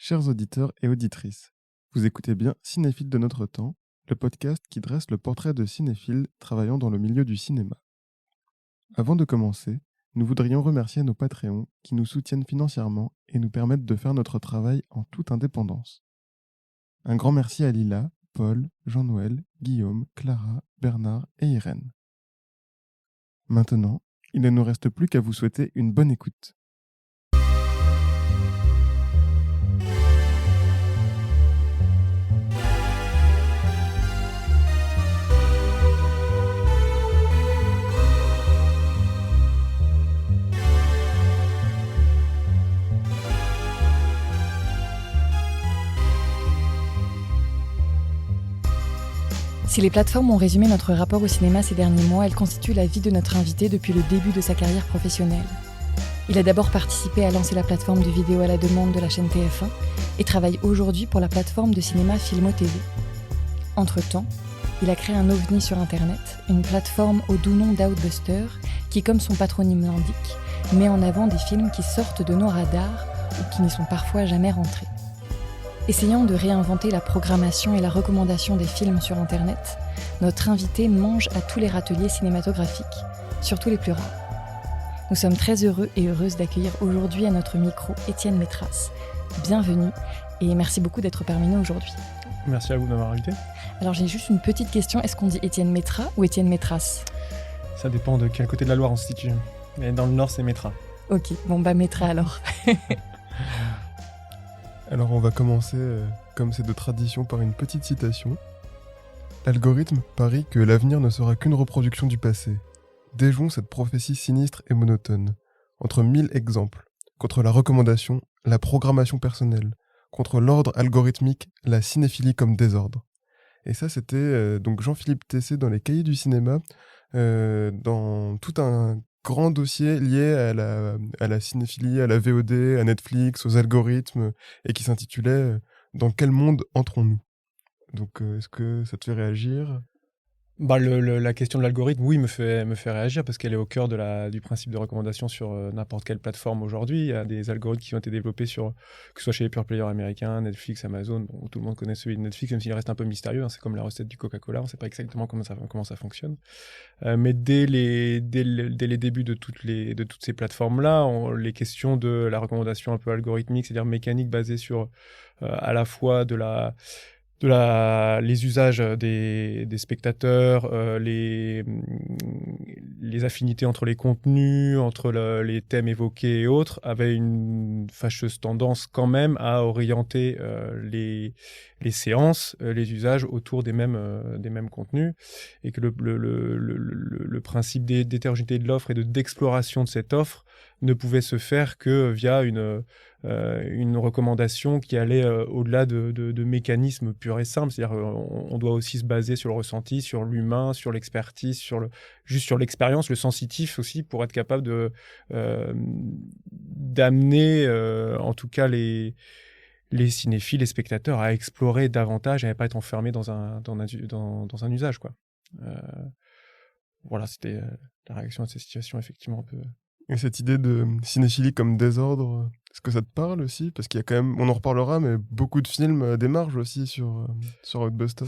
Chers auditeurs et auditrices, vous écoutez bien Cinéphile de notre temps, le podcast qui dresse le portrait de cinéphiles travaillant dans le milieu du cinéma. Avant de commencer, nous voudrions remercier nos Patreons qui nous soutiennent financièrement et nous permettent de faire notre travail en toute indépendance. Un grand merci à Lila, Paul, Jean-Noël, Guillaume, Clara, Bernard et Irène. Maintenant, il ne nous reste plus qu'à vous souhaiter une bonne écoute. Si les plateformes ont résumé notre rapport au cinéma ces derniers mois, elles constituent la vie de notre invité depuis le début de sa carrière professionnelle. Il a d'abord participé à lancer la plateforme de vidéo à la demande de la chaîne TF1 et travaille aujourd'hui pour la plateforme de cinéma Filmo TV. Entre-temps, il a créé un ovni sur Internet, une plateforme au doux nom d'Outbuster qui, comme son patronyme l'indique, met en avant des films qui sortent de nos radars ou qui n'y sont parfois jamais rentrés. Essayant de réinventer la programmation et la recommandation des films sur Internet, notre invité mange à tous les râteliers cinématographiques, surtout les plus rares. Nous sommes très heureux et heureuses d'accueillir aujourd'hui à notre micro Étienne Métras. Bienvenue et merci beaucoup d'être parmi nous aujourd'hui. Merci à vous de m'avoir invité. Alors j'ai juste une petite question, est-ce qu'on dit Étienne Métras ou Étienne Métras ? Ça dépend de quel côté de la Loire on se situe. Mais dans le Nord, c'est Métras. Ok, bon bah Métras alors. Alors on va commencer, comme c'est de tradition, par une petite citation. L'algorithme parie que l'avenir ne sera qu'une reproduction du passé. Déjouons cette prophétie sinistre et monotone. Entre 1000 exemples, contre la recommandation, la programmation personnelle, contre l'ordre algorithmique, la cinéphilie comme désordre. Et ça c'était donc Jean-Philippe Tessé dans les Cahiers du cinéma, dans tout un grand dossier lié à la cinéphilie, à la VOD, à Netflix, aux algorithmes, et qui s'intitulait « Dans quel monde entrons-nous ?» Donc, est-ce que ça te fait réagir ? La question de l'algorithme, oui, me fait réagir parce qu'elle est au cœur du principe de recommandation sur n'importe quelle plateforme aujourd'hui. Il y a des algorithmes qui ont été développés que ce soit chez les pure players américains, Netflix, Amazon. Bon, tout le monde connaît celui de Netflix, même s'il reste un peu mystérieux. Hein, c'est comme la recette du Coca-Cola, on ne sait pas exactement comment ça fonctionne. Mais dès les débuts de toutes ces plateformes-là, les questions de la recommandation un peu algorithmique, c'est-à-dire mécanique basée sur à la fois les usages des spectateurs, les affinités entre les contenus, entre les thèmes évoqués et autres, avaient une fâcheuse tendance quand même à orienter les séances, les usages autour des mêmes contenus, et que le principe d'hétérogénéité de l'offre et d'exploration de cette offre ne pouvait se faire que via une recommandation qui allait au-delà de mécanismes purs et simples. C'est-à-dire on doit aussi se baser sur le ressenti, sur l'humain, sur l'expertise, juste sur l'expérience, le sensitif aussi, pour être capable d'amener en tout cas les cinéphiles, les spectateurs à explorer davantage et à ne pas être enfermés dans un usage, quoi. Voilà, c'était la réaction à cette situation, effectivement, un peu... Et cette idée de cinéphilie comme désordre, est-ce que ça te parle aussi ? Parce qu'il y a quand même, on en reparlera, mais beaucoup de films d'émarge aussi sur Outbuster.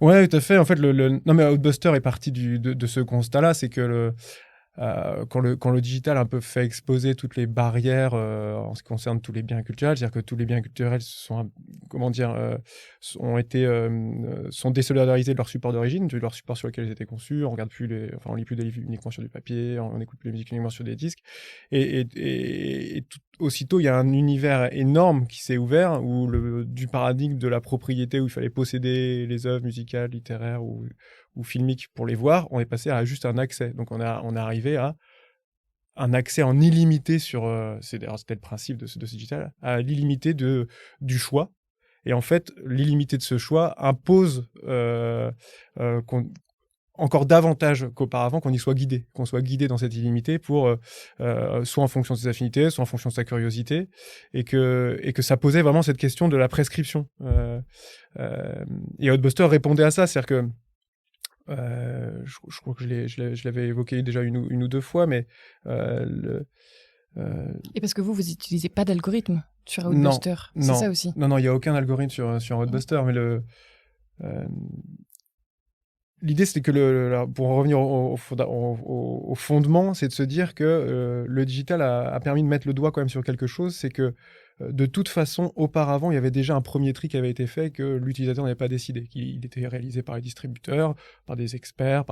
Ouais, tout à fait. En fait, non, mais Outbuster est parti de ce constat-là, c'est que quand le digital un peu fait exploser toutes les barrières en ce qui concerne tous les biens culturels, c'est-à-dire que tous les biens culturels sont désolidarisés de leur support d'origine, de leur support sur lequel ils étaient conçus. On lit plus des livres uniquement sur du papier, on écoute plus de musique uniquement sur des disques. Aussitôt, il y a un univers énorme qui s'est ouvert du paradigme de la propriété où il fallait posséder les œuvres musicales, littéraires ou filmiques pour les voir, on est passé à juste un accès. Donc on est arrivé à un accès en illimité c'était le principe de ce digital, à l'illimité du choix. Et en fait, l'illimité de ce choix impose encore davantage qu'auparavant qu'on soit guidé dans cette illimité pour soit en fonction de ses affinités, soit en fonction de sa curiosité, et que ça posait vraiment cette question de la prescription. Et Outbuster répondait à ça, c'est-à-dire que je crois que je l'avais évoqué déjà une ou deux fois, mais Et parce que vous n'utilisez pas d'algorithme sur Roadbuster, c'est ça aussi? Non, il n'y a aucun algorithme sur Roadbuster, mais l'idée, c'est que pour en revenir au fondement, c'est de se dire que le digital a permis de mettre le doigt quand même sur quelque chose, c'est que de toute façon, auparavant, il y avait déjà un premier tri qui avait été fait que l'utilisateur n'avait pas décidé, qu'il était réalisé par les distributeurs, par des experts,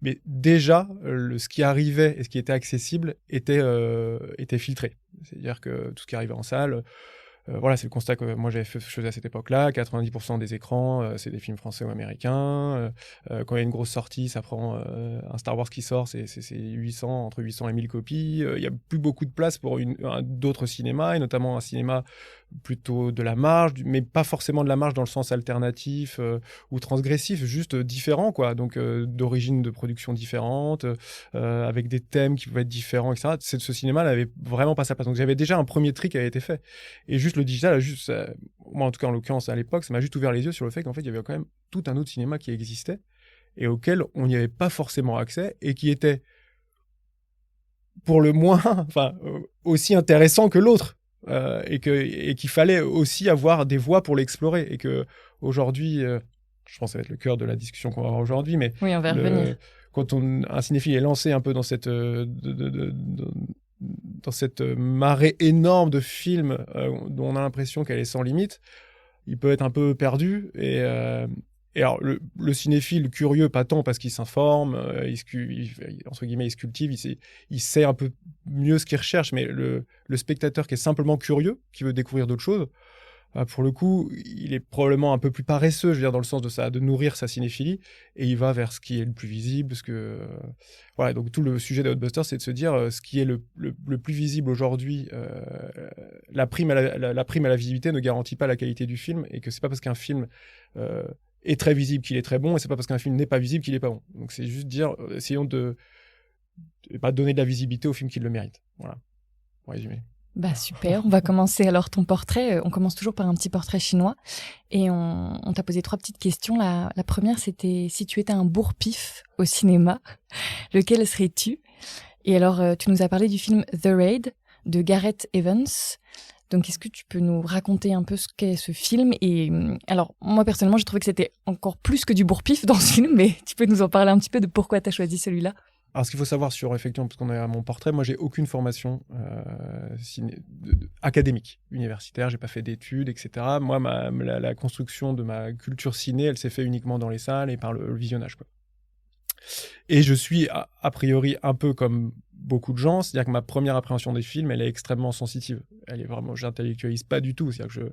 mais déjà, ce qui arrivait et ce qui était accessible était filtré. C'est-à-dire que tout ce qui arrivait en salle, voilà, c'est le constat que moi je faisais à cette époque-là. 90% des écrans, c'est des films français ou américains. Quand il y a une grosse sortie, ça prend un Star Wars qui sort, c'est 800, entre 800 et 1000 copies. Il n'y a plus beaucoup de place pour d'autres cinémas, et notamment un cinéma plutôt de la marge, mais pas forcément de la marge dans le sens alternatif ou transgressif, juste différent, quoi. Donc d'origine de production différente, avec des thèmes qui pouvaient être différents, etc. Ce cinéma n'avait vraiment pas sa place. Donc j'avais déjà un premier tri qui avait été fait. Et juste le digital moi en tout cas en l'occurrence à l'époque, ça m'a juste ouvert les yeux sur le fait qu'en fait il y avait quand même tout un autre cinéma qui existait et auquel on n'y avait pas forcément accès et qui était pour le moins aussi intéressant que l'autre. Et qu'il fallait aussi avoir des voies pour l'explorer, et que aujourd'hui, je pense que ça va être le cœur de la discussion qu'on va avoir aujourd'hui, mais oui, on va revenir. Quand un cinéphile est lancé un peu dans cette marée énorme de films dont on a l'impression qu'elle est sans limite, il peut être un peu perdu. Et alors, le cinéphile curieux, pas tant parce qu'il s'informe, entre guillemets, il se cultive, il sait un peu mieux ce qu'il recherche, mais le spectateur qui est simplement curieux, qui veut découvrir d'autres choses, pour le coup, il est probablement un peu plus paresseux, je veux dire, dans le sens de nourrir sa cinéphilie, et il va vers ce qui est le plus visible, parce que voilà. Donc tout le sujet de Roadbuster, c'est de se dire ce qui est le plus visible aujourd'hui. La prime à la visibilité ne garantit pas la qualité du film, et que c'est pas parce qu'un film est très visible qu'il est très bon, et c'est pas parce qu'un film n'est pas visible qu'il est pas bon. Donc c'est juste dire, essayons de donner de la visibilité aux films qui le méritent. Voilà, pour résumer. Bah super, on va commencer alors ton portrait. On commence toujours par un petit portrait chinois. Et on t'a posé 3 petites questions. La première, c'était si tu étais un bourre-pif au cinéma, lequel serais-tu? Et alors, tu nous as parlé du film The Raid de Gareth Evans. Donc, est-ce que tu peux nous raconter un peu ce qu'est ce film? Et alors, moi, personnellement, j'ai trouvé que c'était encore plus que du bourre-pif dans ce film, mais tu peux nous en parler un petit peu de pourquoi tu as choisi celui-là? Alors, ce qu'il faut savoir effectivement, parce qu'on est à mon portrait, moi, j'ai aucune formation académique, universitaire, j'ai pas fait d'études, etc. Moi, la construction de ma culture ciné, elle s'est faite uniquement dans les salles et par le visionnage, quoi. Et je suis, a priori, un peu comme beaucoup de gens, c'est-à-dire que ma première appréhension des films, elle est extrêmement sensitive. Elle est vraiment, j'intellectualise pas du tout. C'est-à-dire que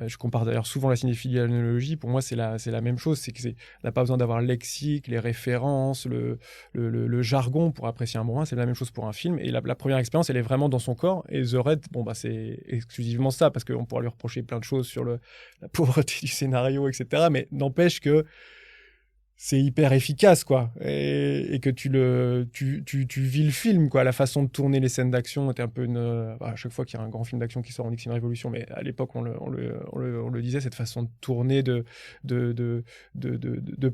je compare d'ailleurs souvent la cinéphilie à l'analogie. Pour moi, c'est la même chose. C'est on n'a pas besoin d'avoir le lexique, les références, le jargon pour apprécier un moment. C'est la même chose pour un film. Et la première expérience, elle est vraiment dans son corps. Et The Raid, c'est exclusivement ça, parce qu'on pourra lui reprocher plein de choses sur la pauvreté du scénario, etc. Mais n'empêche que c'est hyper efficace, quoi, et que tu vis le film, quoi. La façon de tourner les scènes d'action était un peu à chaque fois qu'il y a un grand film d'action qui sort, on dit que c'est une révolution, mais à l'époque on le disait, cette façon de tourner, de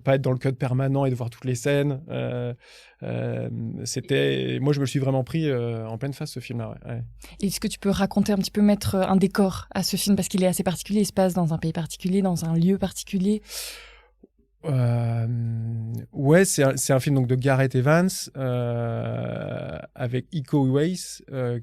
pas être dans le cut permanent et de voir toutes les scènes. Moi je me le suis vraiment pris en pleine face, ce film-là. Ouais. Est-ce que tu peux raconter un petit peu, mettre un décor à ce film, parce qu'il est assez particulier, il se passe dans un pays particulier, dans un lieu particulier? Ouais, c'est un film donc de Gareth Evans avec Iko Uwais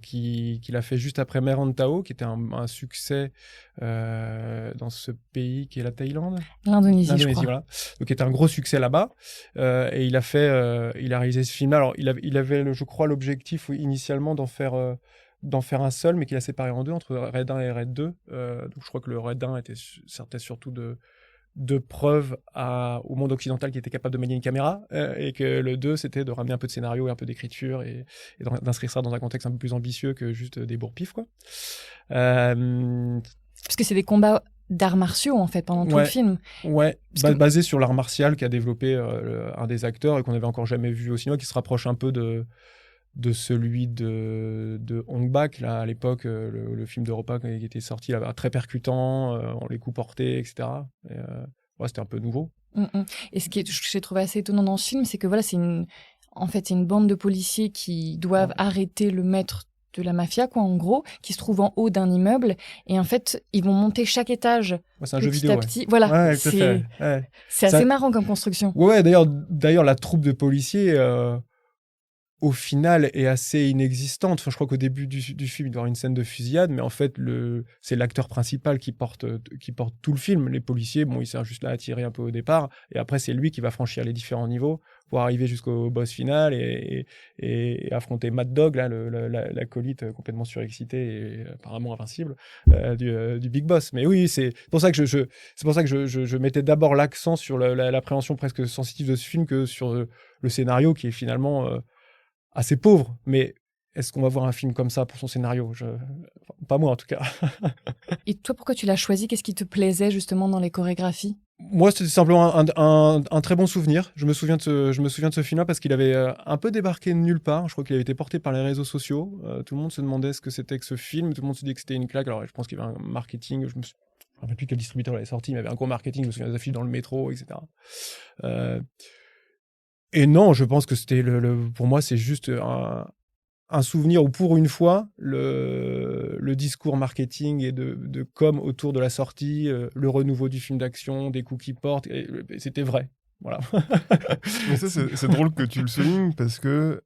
qui l'a fait juste après Merantau, qui était un succès dans ce pays qui est la Thaïlande. L'Indonésie, je crois. Voilà. Donc, qui était un gros succès là-bas. Et il a réalisé ce film-là. Alors, il avait, je crois, l'objectif initialement d'en faire un seul, mais qu'il a séparé en deux, entre Raid 1 et Raid 2. Donc, je crois que le Raid 1 servait surtout de preuve au monde occidental qui était capable de manier une caméra, et que le 2, c'était de ramener un peu de scénario et un peu d'écriture et d'inscrire ça dans un contexte un peu plus ambitieux que juste des bourre-pifs, quoi. Parce que c'est des combats d'arts martiaux, en fait, pendant tout le film. Ouais, basé sur l'art martial qu'a développé un des acteurs et qu'on n'avait encore jamais vu au cinéma, qui se rapproche un peu de celui de Hong Bak, là, à l'époque, le film d'Europa qui était sorti, là, très percutant, les coups portés, etc. Et, c'était un peu nouveau. Et ce que j'ai trouvé assez étonnant dans ce film, c'est que voilà, c'est une bande de policiers qui doivent arrêter le maître de la mafia, quoi, en gros, qui se trouve en haut d'un immeuble. Et en fait, ils vont monter chaque étage C'est un jeu petit vidéo, à petit. Voilà, ouais, tout à fait. Ouais. c'est Ça- assez marrant comme construction. Ouais, d'ailleurs, la troupe de policiers, au final, est assez inexistante. Enfin, je crois qu'au début du film, il doit y avoir une scène de fusillade, mais en fait, c'est l'acteur principal qui porte tout le film. Les policiers, bon, il sert juste là à tirer un peu au départ, et après, c'est lui qui va franchir les différents niveaux pour arriver jusqu'au boss final et affronter Mad Dog, là, l'acolyte complètement surexcité et apparemment invincible du Big Boss. Mais oui, c'est pour ça que je mettais d'abord l'accent sur l'appréhension presque sensitive de ce film que sur le scénario qui est finalement assez pauvre. Mais est-ce qu'on va voir un film comme ça pour son scénario? Pas moi, en tout cas. Et toi, pourquoi tu l'as choisi? Qu'est-ce qui te plaisait justement dans les chorégraphies? Moi, c'était simplement un très bon souvenir. Je me souviens de ce film-là parce qu'il avait un peu débarqué de nulle part. Je crois qu'il avait été porté par les réseaux sociaux. Tout le monde se demandait ce que c'était que ce film. Tout le monde se dit que c'était une claque. Alors, je pense qu'il y avait un marketing. Je me rappelle plus quel distributeur l'avait sorti, mais il y avait un gros marketing. Je me souviens des affiches dans le métro, etc. Et non, je pense que c'était pour moi, c'est juste un souvenir où, pour une fois, le discours marketing et de com autour de la sortie, le renouveau du film d'action, des coups qui portent, et c'était vrai. Voilà. Mais ça, c'est drôle que tu le soulignes parce que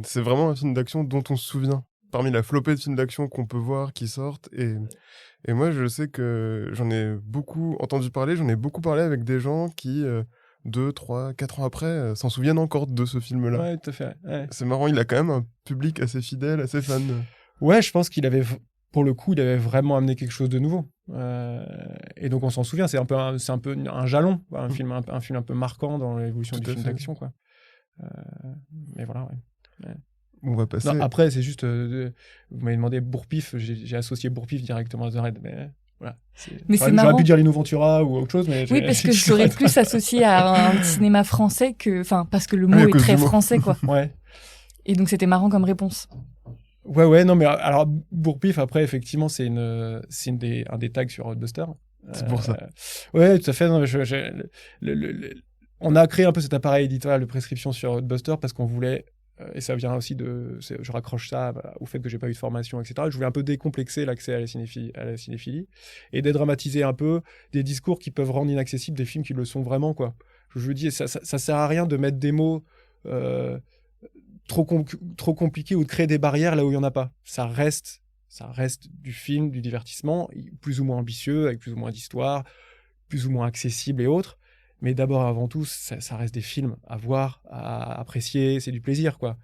c'est vraiment un film d'action dont on se souvient. Parmi la flopée de films d'action qu'on peut voir qui sortent. Et moi, je sais que j'en ai beaucoup entendu parler, j'en ai beaucoup parlé avec des gens qui, 2, 3, 4 ans après, s'en souviennent encore de ce film-là. Ouais, tout à fait. Ouais. C'est marrant, il a quand même un public assez fidèle, assez fan. Ouais, je pense qu'il avait, pour le coup, il avait vraiment amené quelque chose de nouveau. Et donc on s'en souvient, c'est un peu un jalon, un film un peu marquant dans l'évolution du film d'action, quoi. Mais voilà, ouais. On va passer. Non, après, c'est juste, vous m'avez demandé Bourpif, j'ai associé Bourpif directement à The Raid, mais voilà. Mais c'est marrant. J'aurais pu dire Les Nouveaux Ventura ou autre chose, mais oui, parce que je l'aurais plus associé à un cinéma français parce que le mot est très français, quoi. Ouais. Et donc c'était marrant comme réponse. Ouais, non, mais alors Bourpif, après, effectivement, c'est un des tags sur Roadbuster. C'est pour ça. Ouais, tout à fait. Non, on a créé un peu cet appareil éditorial de prescription sur Roadbuster parce qu'on voulait, et ça vient aussi je raccroche ça au fait que j'ai pas eu de formation, etc. Je voulais un peu décomplexer l'accès à la cinéphilie et dédramatiser un peu des discours qui peuvent rendre inaccessibles des films qui le sont vraiment, quoi. Je dis, ça sert à rien de mettre des mots trop compliqués ou de créer des barrières là où il y en a pas. Ça reste du film, du divertissement, plus ou moins ambitieux, avec plus ou moins d'histoire, plus ou moins accessible et autres. Mais d'abord, avant tout, ça reste des films à voir, à apprécier, c'est du plaisir, quoi.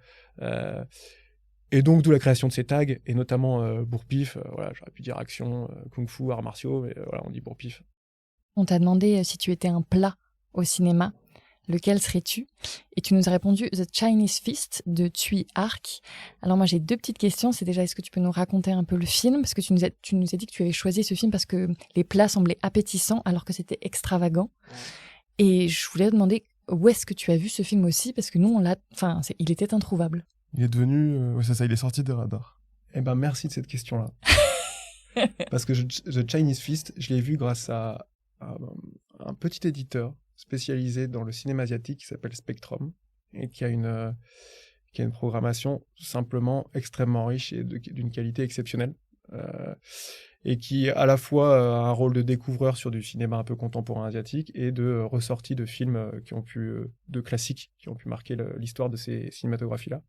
Et donc, d'où la création de ces tags, et notamment Bourpif. Voilà, j'aurais pu dire action, kung-fu, arts martiaux, mais voilà, on dit Bourpif. On t'a demandé si tu étais un plat au cinéma, lequel serais-tu? Et tu nous as répondu The Chinese Feast de Tsui Hark. Alors moi, j'ai 2 petites questions. C'est déjà, est-ce que tu peux nous raconter un peu le film? Parce que tu nous as dit que tu avais choisi ce film parce que les plats semblaient appétissants alors que c'était extravagant. Et je voulais te demander où est-ce que tu as vu ce film aussi, parce que nous, il était introuvable. Il est devenu... c'est ça, il est sorti des radars. Eh ben, merci de cette question-là. Parce que The Chinese Feast, je l'ai vu grâce à un petit éditeur spécialisé dans le cinéma asiatique qui s'appelle Spectrum et qui a une programmation simplement extrêmement riche et d'une qualité exceptionnelle. Et qui à la fois a un rôle de découvreur sur du cinéma un peu contemporain asiatique et de ressortie de films de classiques qui ont pu marquer l'histoire de ces cinématographies-là.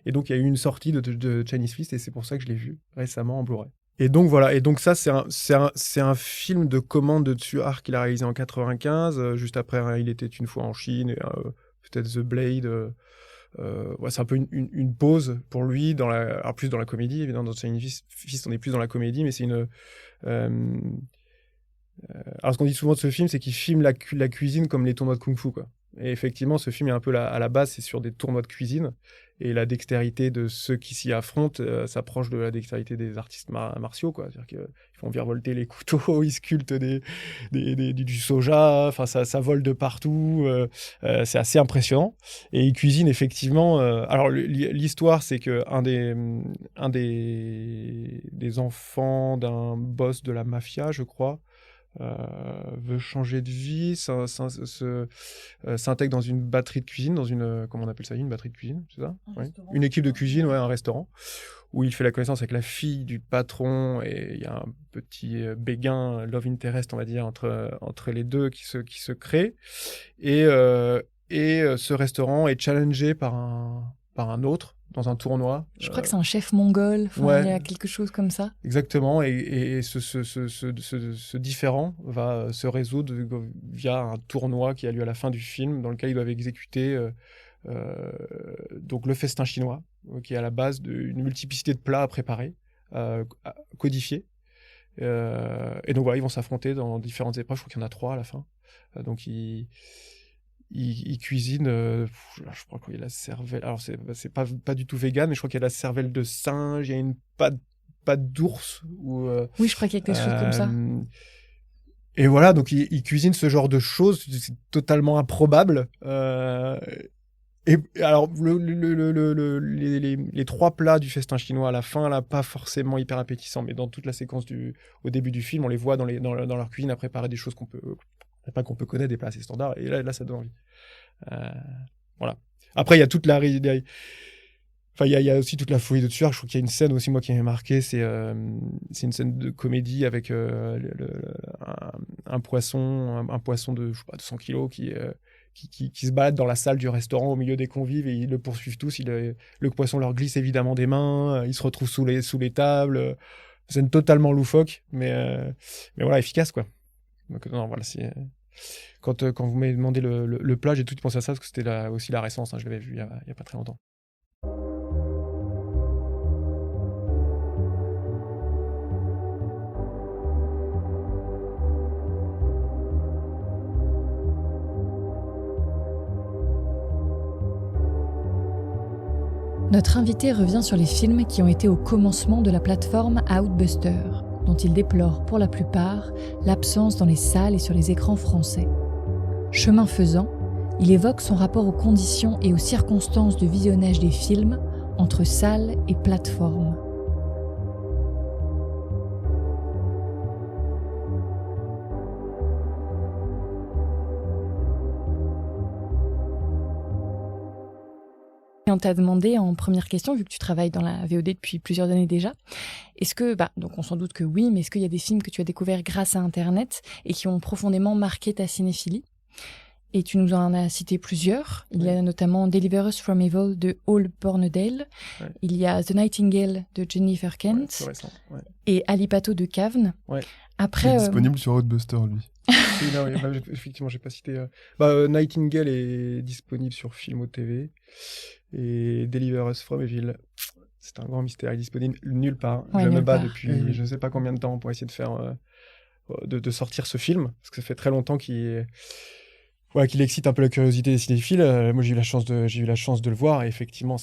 Et donc il y a eu une sortie de Chinese Feast et c'est pour ça que je l'ai vu récemment en Blu-ray. Et donc voilà, et donc ça c'est un film de commande de Tsui Hark qu'il a réalisé en 95, juste après Il était une fois en Chine, et, peut-être The Blade. C'est un peu une pause pour lui alors plus dans la comédie, évidemment. Dans Chinese Feast on est plus dans la comédie, mais c'est alors ce qu'on dit souvent de ce film, c'est qu'il filme la cuisine comme les tournois de kung-fu, quoi. Et effectivement, ce film est un peu à la base, c'est sur des tournois de cuisine, et la dextérité de ceux qui s'y affrontent s'approche de la dextérité des artistes martiaux, quoi. C'est-à-dire qu'ils font virevolter les couteaux, ils sculptent du soja, enfin ça vole de partout, c'est assez impressionnant. Et ils cuisinent effectivement. Alors l'histoire, c'est que un des enfants d'un boss de la mafia, je crois, veut changer de vie, s'intègre dans une batterie de cuisine, dans une, comment on appelle ça, une batterie de cuisine, c'est ça? Ouais. Une équipe de cuisine, ouais, un restaurant, où il fait la connaissance avec la fille du patron, et il y a un petit béguin, love interest, on va dire, entre les deux qui se crée. Et ce restaurant est challengé par un autre dans un tournoi. Je crois que c'est un chef mongol, ouais. Il y a quelque chose comme ça. Exactement, et ce différend va se résoudre via un tournoi qui a lieu à la fin du film, dans lequel ils doivent exécuter donc le festin chinois, qui est à la base d'une multiplicité de plats à préparer, codifiés. Et donc voilà, ils vont s'affronter dans différentes épreuves, je crois qu'il y en a 3 à la fin. Donc ils cuisinent, je crois qu'il y a la cervelle, alors c'est pas du tout vegan, mais je crois qu'il y a la cervelle de singe, il y a une pâte d'ours. Oui, je crois qu'il y a quelque chose comme ça. Et voilà, donc ils cuisinent ce genre de choses, c'est totalement improbable. Et alors, les 3 plats du festin chinois à la fin, là, pas forcément hyper appétissants, mais dans toute la séquence au début du film, on les voit dans leur cuisine à préparer des choses qu'on peut connaître, des plats assez standards, et là ça donne envie. Voilà. Après, il y a toute il y a aussi toute la folie de tueur. Je trouve qu'il y a une scène aussi, moi, qui m'a marqué, c'est une scène de comédie avec un poisson de, je sais pas, de 100 kilos qui se balade dans la salle du restaurant au milieu des convives, et ils le poursuivent tous. Le poisson leur glisse évidemment des mains, ils se retrouvent sous les tables. Scène totalement loufoque, mais voilà, efficace, quoi. Donc, non, voilà, quand vous m'avez demandé le plat, j'ai tout de suite pensé à ça, parce que c'était aussi la récence, hein, je l'avais vu il y a pas très longtemps. Notre invité revient sur les films qui ont été au commencement de la plateforme Outbuster, dont il déplore pour la plupart l'absence dans les salles et sur les écrans français. Chemin faisant, il évoque son rapport aux conditions et aux circonstances de visionnage des films entre salles et plateformes. On t'a demandé en première question, vu que tu travailles dans la VOD depuis plusieurs années déjà, est-ce que, donc on s'en doute que oui, mais est-ce qu'il y a des films que tu as découverts grâce à Internet et qui ont profondément marqué ta cinéphilie ? Et tu nous en as cité plusieurs. Il y a notamment Deliver Us From Evil de Hall Bornedale. Ouais. Il y a The Nightingale de Jennifer Kent. Ouais, récent, ouais. Et Alipato de Caven. Ouais. Après, il est disponible sur Outbuster, lui. Non, effectivement, j'ai pas cité. Nightingale est disponible sur Filmo TV. Et Deliver Us From Evil, c'est un grand mystère. Il est disponible nulle part. Je me bats depuis je ne sais pas combien de temps pour essayer de faire de sortir ce film, parce que ça fait très longtemps qu'il excite un peu la curiosité des cinéphiles. Moi, j'ai eu la chance de le voir, et effectivement,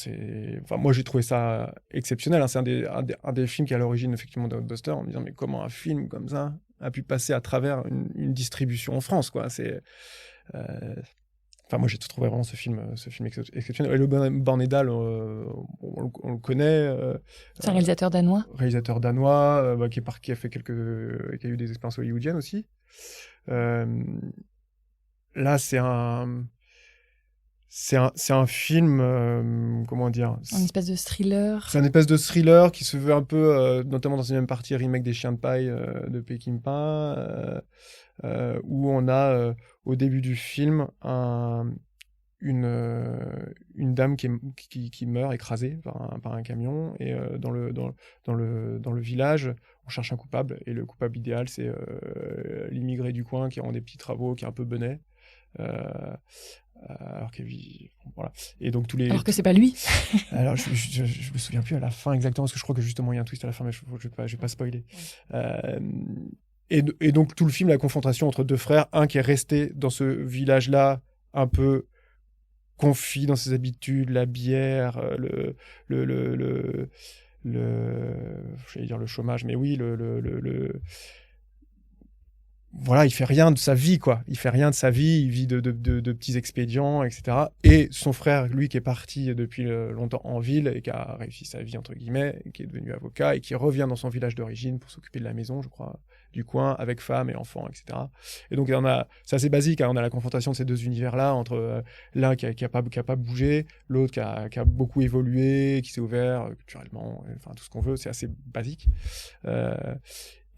moi, j'ai trouvé ça exceptionnel, hein. C'est un des films qui est à l'origine, effectivement, d'Outbuster, en me disant, mais comment un film comme ça a pu passer à travers une distribution en France, quoi. Moi, j'ai trouvé vraiment ce film exceptionnel. Et le Bornedal, on le connaît. C'est un réalisateur danois. Qui a fait qui a eu des expériences hollywoodiennes aussi. Là, c'est un film, comment dire, une espèce de thriller. C'est un espèce de thriller qui se veut un peu, notamment dans une même partie, remake des Chiens de paille de Peckinpah, où on a au début du film une dame qui meurt écrasée par un camion, et dans le village, on cherche un coupable, et le coupable idéal, c'est l'immigré du coin qui rend des petits travaux, qui est un peu benet. Alors voilà. Et donc alors que c'est pas lui. Alors je me souviens plus à la fin exactement, parce que je crois que justement il y a un twist à la fin, mais je vais pas spoiler. Et donc tout le film, la confrontation entre deux frères, un qui est resté dans ce village-là un peu confit dans ses habitudes, la bière, j'allais dire le chômage, mais oui, voilà, il fait rien de sa vie, quoi. Il fait rien de sa vie, il vit de petits expédients, etc. Et son frère, lui, qui est parti depuis longtemps en ville et qui a réussi sa vie, entre guillemets, et qui est devenu avocat et qui revient dans son village d'origine pour s'occuper de la maison, je crois, du coin avec femmes et enfants, etc. Et donc c'est assez basique, on a la confrontation de ces deux univers-là, entre l'un qui a pas bougé, l'autre qui a beaucoup évolué, qui s'est ouvert culturellement, enfin tout ce qu'on veut, c'est assez basique.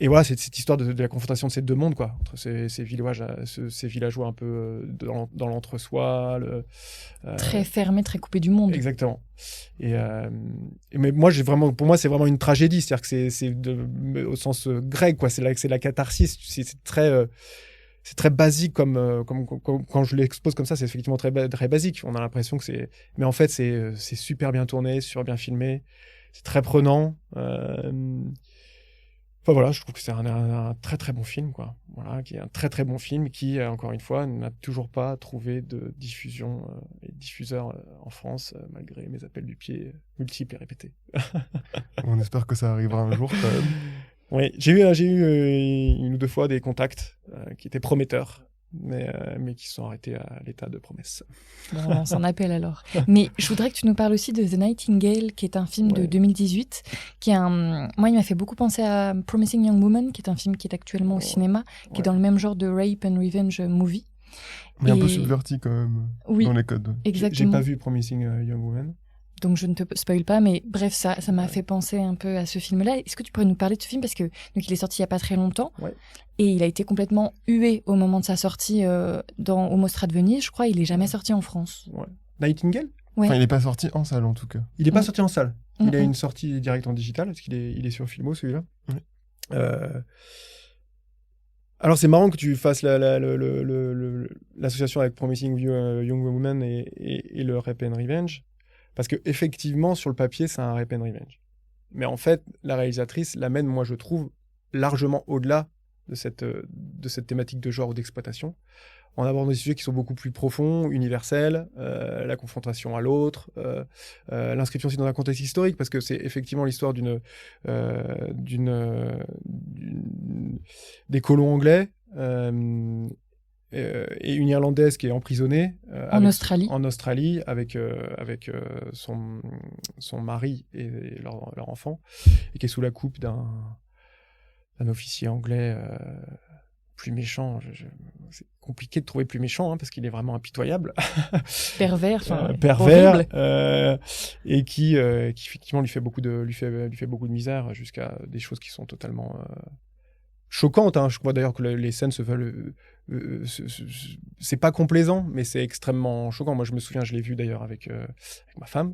Et voilà, c'est cette histoire de la confrontation de ces deux mondes, quoi, entre ces villageois un peu dans l'entre-soi. Très fermé, très coupé du monde. Exactement. Mais moi, pour moi, c'est vraiment une tragédie, c'est-à-dire que c'est au sens grec, quoi. C'est la catharsis. C'est très basique comme quand je l'expose comme ça, c'est effectivement très basique. On a l'impression que c'est, mais en fait, c'est super bien tourné, super bien filmé, c'est très prenant. Enfin voilà, je trouve que c'est un très très bon film, quoi. Voilà, qui est un très très bon film qui, encore une fois, n'a toujours pas trouvé de diffusion et de diffuseur en France, malgré mes appels du pied multiples et répétés. On espère que ça arrivera un jour, quand même. Oui, j'ai eu une ou deux fois des contacts qui étaient prometteurs, mais qui sont arrêtés à l'état de promesse. Bon, on s'en appelle alors. Mais je voudrais que tu nous parles aussi de The Nightingale, qui est un film de 2018, moi, il m'a fait beaucoup penser à Promising Young Woman, qui est un film qui est actuellement au cinéma, qui est dans le même genre de rape and revenge movie. Mais un peu subverti quand même, dans les codes. Exactement. J'ai pas vu Promising Young Woman. Donc je ne te spoil pas, mais bref, ça m'a fait penser un peu à ce film-là. Est-ce que tu pourrais nous parler de ce film, parce que donc il est sorti il y a pas très longtemps, et il a été complètement hué au moment de sa sortie au Mostra de Venise, je crois. Il est jamais sorti en France. Nightingale. Enfin, il n'est pas sorti en salle en tout cas. Il n'est pas sorti en salle. Il a une sortie directe en digital, parce qu'il est sur Filmo, celui-là. Alors c'est marrant que tu fasses l'association avec Promising Young Woman et le Rape and Revenge, parce que effectivement sur le papier c'est un Rape and Revenge, mais en fait la réalisatrice l'amène, moi je trouve, largement au-delà de cette thématique de genre ou d'exploitation, en abordant des sujets qui sont beaucoup plus profonds, universels, la confrontation à l'autre, l'inscription aussi dans un contexte historique, parce que c'est effectivement l'histoire des colons anglais et une Irlandaise qui est emprisonnée en Australie avec son mari et leur enfant, et qui est sous la coupe d'un officier anglais plus méchant. C'est compliqué de trouver plus méchant, parce qu'il est vraiment impitoyable. Pervers, et qui effectivement lui fait beaucoup de misère, jusqu'à des choses qui sont totalement choquantes. Je crois d'ailleurs que les scènes se veulent... c'est pas complaisant, mais c'est extrêmement choquant. Moi, je me souviens, je l'ai vu d'ailleurs avec ma femme,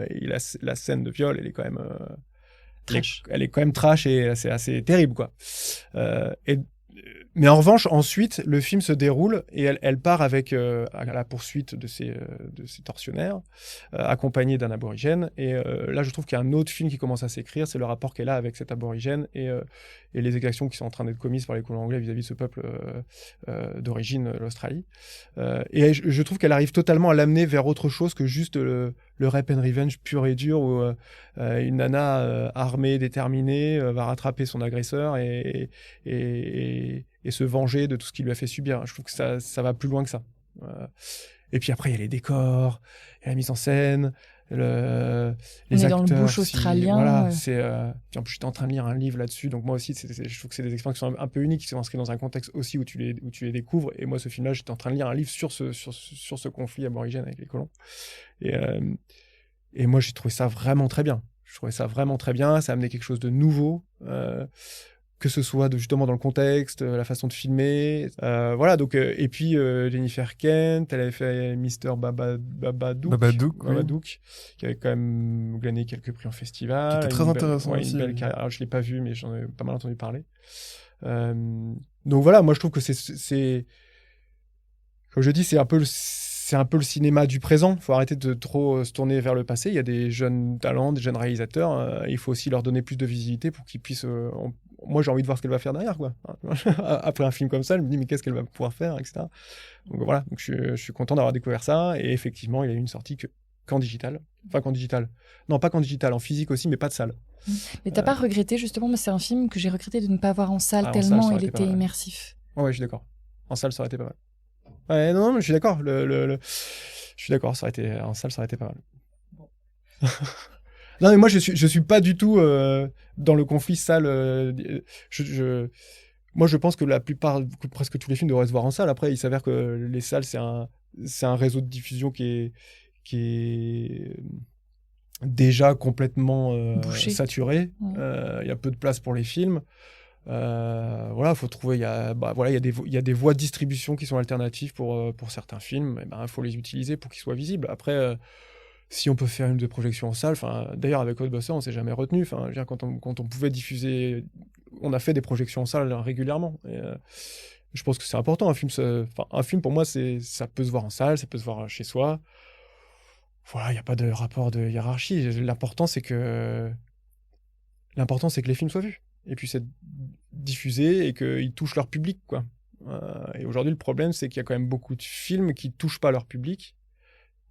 et la scène de viol, elle est quand même... elle est quand même trash, et c'est assez terrible, quoi. Mais en revanche, ensuite, le film se déroule et elle part à la poursuite de ces tortionnaires, accompagnée d'un aborigène. Et là, je trouve qu'il y a un autre film qui commence à s'écrire, c'est le rapport qu'elle a avec cet aborigène et les exactions qui sont en train d'être commises par les colons anglais vis-à-vis de ce peuple d'origine, l'Australie. Et je trouve qu'elle arrive totalement à l'amener vers autre chose que juste le rape and revenge pur et dur, où une nana armée, déterminée, va rattraper son agresseur et se venger de tout ce qu'il lui a fait subir. Je trouve que ça va plus loin que ça. Et puis après, il y a les décors, il y a la mise en scène, les acteurs. On est dans le bush australien. Voilà, puis en plus, j'étais en train de lire un livre là-dessus, donc moi aussi, je trouve que c'est des expériences qui sont un peu uniques, qui sont inscrites dans un contexte aussi où tu les découvres. Et moi, ce film-là, j'étais en train de lire un livre sur ce conflit aborigène avec les colons. Et moi, j'ai trouvé ça vraiment très bien. Ça a amené quelque chose de nouveau, que ce soit justement dans le contexte, la façon de filmer. Voilà, donc, et puis Jennifer Kent, elle avait fait Mr. Babadook, qui avait quand même gagné quelques prix en festival. Qui était très intéressant aussi. Une belle carrière. Alors, je ne l'ai pas vu, mais j'en ai pas mal entendu parler. Donc voilà, moi je trouve que c'est comme je dis, c'est un peu le cinéma du présent. Il faut arrêter de trop se tourner vers le passé. Il y a des jeunes talents, des jeunes réalisateurs. Il faut aussi leur donner plus de visibilité pour qu'ils puissent... Moi, j'ai envie de voir ce qu'elle va faire derrière, quoi. Après un film comme ça, je me dis, mais qu'est-ce qu'elle va pouvoir faire, etc. Donc voilà, donc je suis content d'avoir découvert ça. Et effectivement, il a eu une sortie qu'en digital. Enfin, qu'en digital. Non, pas qu'en digital, en physique aussi, mais pas de salle. Mais t'as pas regretté, justement, mais c'est un film que j'ai regretté de ne pas voir en salle, tellement il était immersif. Ouais, je suis d'accord. En salle, ça aurait été pas mal. Ouais, non, mais je suis d'accord. Je suis d'accord, en salle, ça aurait été pas mal. Bon. Non, mais moi, je suis pas du tout dans le conflit salle. moi, je pense que presque tous les films devraient se voir en salle. Après, il s'avère que les salles, c'est un réseau de diffusion qui est déjà complètement Bouché. saturé. Ouais. Il y a peu de place pour les films. Voilà, faut trouver. Il y a des voies de distribution qui sont alternatives pour certains films. Et ben, il faut les utiliser pour qu'ils soient visibles. Après, si on peut faire une de projection en salle, d'ailleurs avec Ghostbusters, on s'est jamais retenu. Je veux dire, quand on pouvait diffuser, on a fait des projections en salle régulièrement. Et, je pense que c'est important. Un film pour moi, ça peut se voir en salle, ça peut se voir chez soi. Voilà, il n'y a pas de rapport de hiérarchie. L'important, c'est que les films soient vus. Et puis, c'est diffusé et qu'ils touchent leur public, quoi. Et aujourd'hui, le problème, c'est qu'il y a quand même beaucoup de films qui ne touchent pas leur public,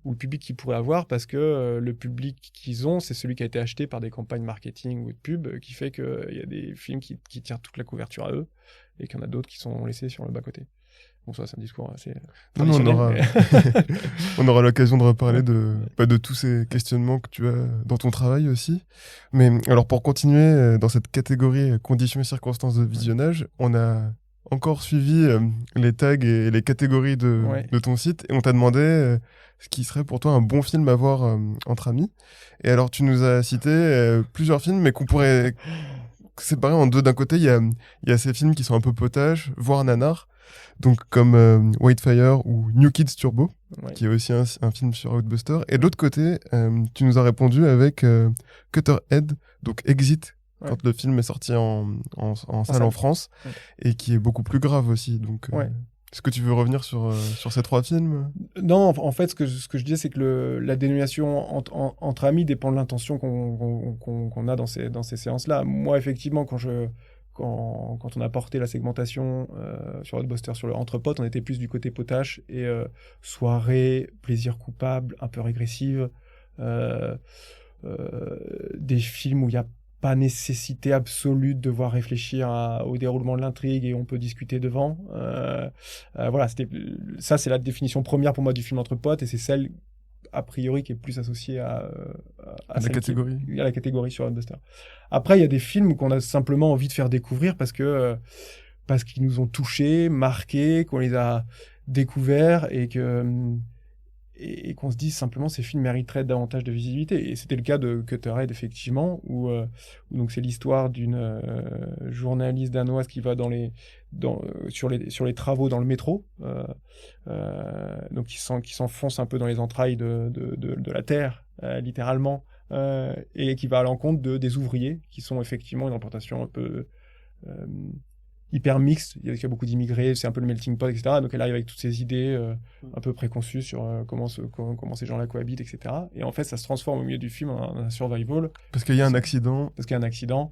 ou le public qu'ils pourraient avoir, parce que le public qu'ils ont, c'est celui qui a été acheté par des campagnes marketing ou de pub, qui fait qu'il y a des films qui tirent toute la couverture à eux, et qu'il y en a d'autres qui sont laissés sur le bas-côté. Bon, ça, c'est un discours assez Non, on traditionnel. aura, mais- on aura l'occasion de reparler Ouais. de tous ces questionnements que tu as dans ton travail aussi. Mais alors, pour continuer dans cette catégorie conditions et circonstances de visionnage, on a encore suivi les tags et les catégories Ouais. de ton site et on t'a demandé ce qui serait pour toi un bon film à voir entre amis. Et alors, tu nous as cité plusieurs films, mais qu'on pourrait séparer en deux. D'un côté, il y a ces films qui sont un peu potages, voire nanars, donc comme Whitefire ou New Kids Turbo, Ouais. qui est aussi un film sur Outbuster. Et de l'autre côté, tu nous as répondu avec Cutterhead, donc Exit, Ouais. quand le film est sorti en salle salle. en France, Ouais. et qui est beaucoup plus grave aussi. Donc, Ouais. est-ce que tu veux revenir sur ces trois films? Non, en fait, ce que je disais, c'est que la dénomination entre amis dépend de l'intention qu'on a dans ces séances-là. Moi, effectivement, quand on a porté la segmentation sur Hotbuster, entre potes, on était plus du côté potache et soirée, plaisir coupable, un peu régressive, euh, des films où il n'y a pas nécessité absolue de devoir réfléchir au déroulement de l'intrigue et on peut discuter devant. Voilà, ça c'est la définition première pour moi du film entre potes et c'est celle a priori qui est plus associée à La celle catégorie. à la catégorie sur Hotbuster. Après, il y a des films qu'on a simplement envie de faire découvrir parce qu'ils nous ont touchés, marqués, qu'on les a découverts et qu'on se dise simplement ces films mériteraient davantage de visibilité. Et c'était le cas de Cutterhead, effectivement, où donc c'est l'histoire d'une journaliste danoise qui va sur les travaux dans le métro, donc qui s'enfonce un peu dans les entrailles de la Terre, littéralement, et qui va à l'encontre des ouvriers, qui sont effectivement une représentation un peu hyper mixte. Il y a beaucoup d'immigrés, c'est un peu le melting pot, etc. Donc elle arrive avec toutes ces idées un peu préconçues sur comment ces gens-là cohabitent, etc. Et en fait, ça se transforme au milieu du film en un survival. Parce qu'il y a un accident. Parce qu'il y a un accident.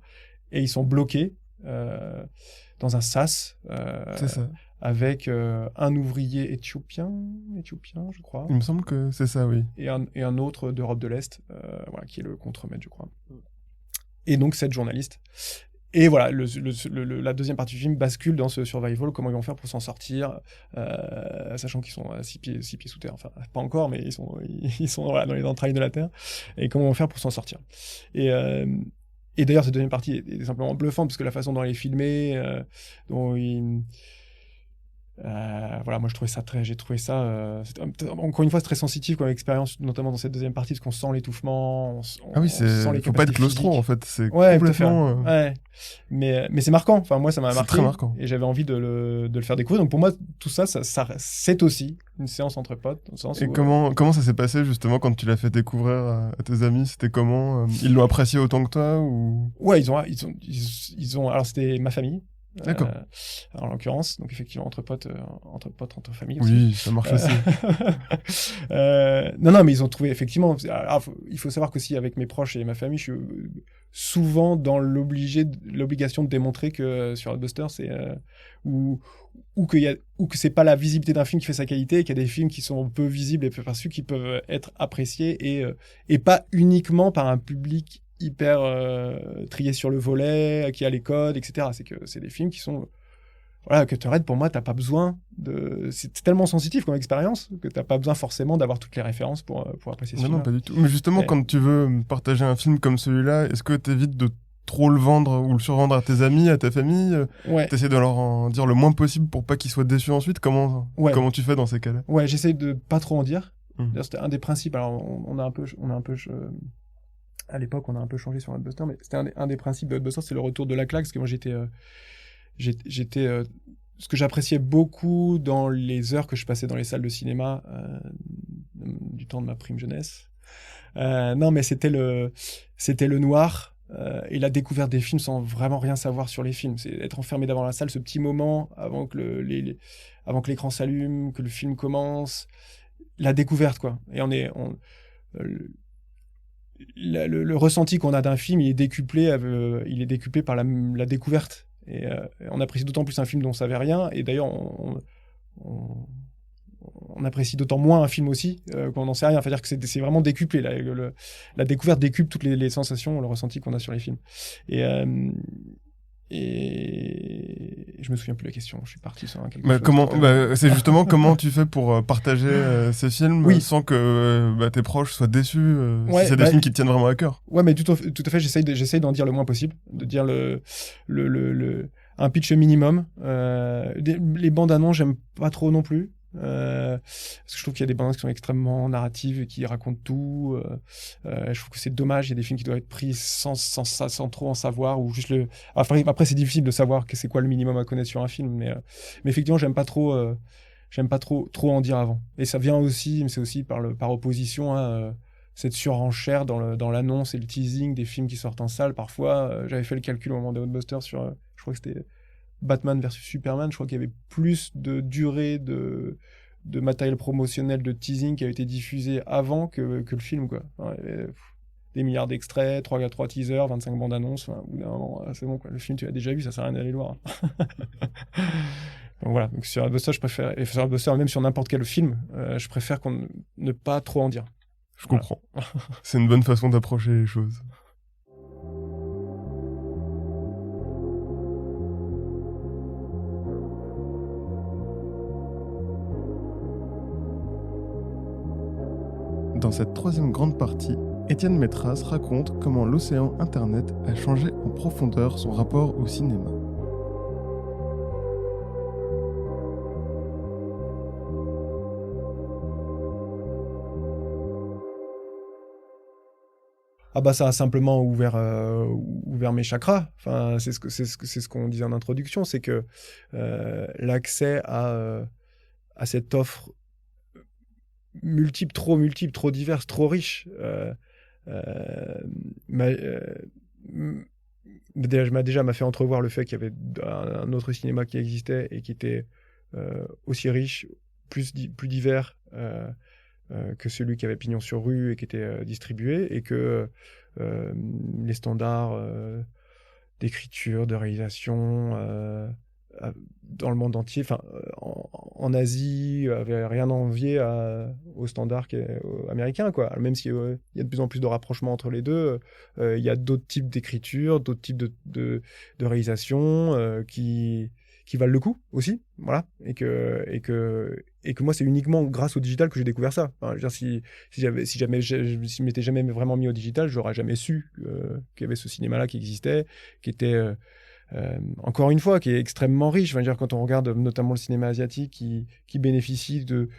Et ils sont bloqués dans un sas C'est ça. avec un ouvrier éthiopien, je crois, Il me semble que c'est ça, oui. et un autre d'Europe de l'Est, voilà, qui est le contremaître, je crois. Et donc cette journaliste. Et voilà, la deuxième partie du film bascule dans ce survival, comment ils vont faire pour s'en sortir, sachant qu'ils sont à 6 pieds sous terre, enfin pas encore, mais ils sont voilà, dans les entrailles de la terre, et comment ils vont faire pour s'en sortir. Et d'ailleurs, cette deuxième partie est simplement bluffante, parce que la façon dont elle est filmée, voilà, moi j'ai trouvé ça encore une fois c'est très sensitif comme expérience, notamment dans cette deuxième partie, parce qu'on sent l'étouffement, Ah oui, on sent les faut pas être capacités claustro physiques. en fait, c'est Ouais, tout à fait. complètement. Ouais. Mais c'est marquant, enfin moi ça m'a C'est marqué très marquant. et j'avais envie de le faire découvrir, donc pour moi tout ça c'est aussi une séance entre potes, dans le sens Et où, comment ça s'est passé justement quand tu l'as fait découvrir à tes amis? C'était comment? Ils l'ont apprécié autant que toi ou... ouais, ils ont alors c'était ma famille. D'accord. En l'occurrence, donc effectivement entre potes, entre familles aussi. Oui, ça marche aussi. Non, mais ils ont trouvé effectivement. Alors, il faut savoir qu'aussi avec mes proches et ma famille, je suis souvent dans l'obligation de démontrer que sur Hotbuster, c'est ou que c'est pas la visibilité d'un film qui fait sa qualité, qu'il y a des films qui sont peu visibles et peu perçus qui peuvent être appréciés et pas uniquement par un public hyper trié sur le volet, qui a les codes, etc. C'est des films qui sont... Voilà, Cutterhead, pour moi, t'as pas besoin de... C'est tellement sensitif comme expérience que t'as pas besoin forcément d'avoir toutes les références pour apprécier ce film. Non, pas du tout. Mais justement, Ouais. quand tu veux partager un film comme celui-là, est-ce que tu évites de trop le vendre ou le survendre à tes amis, à ta famille. Ouais. T'essaies de leur en dire le moins possible pour pas qu'ils soient déçus ensuite. Comment tu fais dans ces cas-là? Ouais, j'essaye de pas trop en dire. Mmh. D'ailleurs, c'était un des principes. Alors, on a un peu à l'époque, on a un peu changé sur Adbuster, mais c'était un des principes de Adbuster, c'est le retour de la claque, parce que moi, j'étais ce que j'appréciais beaucoup dans les heures que je passais dans les salles de cinéma du temps de ma prime jeunesse. Non, mais c'était le noir et la découverte des films sans vraiment rien savoir sur les films. C'est être enfermé devant la salle, ce petit moment avant que avant que l'écran s'allume, que le film commence, la découverte, quoi. Et le ressenti qu'on a d'un film, il est décuplé par la découverte. Et on apprécie d'autant plus un film dont on savait rien. Et d'ailleurs, on apprécie d'autant moins un film aussi qu'on n'en sait rien. C'est-à-dire que c'est vraiment décuplé. La découverte décuple toutes les sensations, le ressenti qu'on a sur les films. Et je me souviens plus de la question. Je suis parti sur quelque chose. C'est justement comment tu fais pour partager ces films sans que tes proches soient déçus si c'est des films qui te tiennent vraiment à cœur. Ouais, mais tout à fait, j'essaye d'en dire le moins possible, de dire un pitch minimum. Les bandes annonces, j'aime pas trop non plus. Parce que je trouve qu'il y a des bandes annonces qui sont extrêmement narratives et qui racontent tout. Je trouve que c'est dommage. Il y a des films qui doivent être pris sans trop en savoir ou juste après, c'est difficile de savoir c'est quoi le minimum à connaître sur un film, mais effectivement, j'aime pas trop en dire avant. Et ça vient aussi, mais c'est aussi par opposition à cette surenchère dans l'annonce et le teasing des films qui sortent en salle. Parfois, j'avais fait le calcul au moment des Hotbusters sur, je crois que c'était Batman versus Superman, je crois qu'il y avait plus de durée de matériel promotionnel, de teasing qui a été diffusé avant que le film, quoi. Des milliards d'extraits, 3 teasers, 25 bandes annonces. Au bout d'un moment, c'est bon, quoi. Le film, tu l'as déjà vu, ça sert à rien d'aller le voir. Donc voilà, donc sur Adbuster, je préfère, et sur Adbuster, même sur n'importe quel film, je préfère ne pas trop en dire. Je comprends. C'est une bonne façon d'approcher les choses. Dans cette troisième grande partie, Étienne Métras raconte comment l'océan Internet a changé en profondeur son rapport au cinéma. Ça a simplement ouvert mes chakras. Enfin, c'est ce qu'on disait en introduction, c'est que l'accès à cette offre multiple, trop diverse, trop riche. M'a fait entrevoir le fait qu'il y avait un autre cinéma qui existait et qui était aussi riche, plus divers que celui qui avait pignon sur rue et qui était distribué, et que les standards d'écriture, de réalisation dans le monde entier, en Asie, avait rien à envier aux standards américains, quoi. Même s'il y a de plus en plus de rapprochements entre les deux, il y a d'autres types d'écriture, d'autres types de réalisation qui valent le coup aussi, voilà, et que moi c'est uniquement grâce au digital que j'ai découvert ça. Enfin, je veux dire, si je m'étais jamais vraiment mis au digital, j'aurais jamais su qu'il y avait ce cinéma-là qui existait, qui était encore une fois, qui est extrêmement riche. Enfin, je veux dire, quand on regarde notamment le cinéma asiatique qui bénéficie de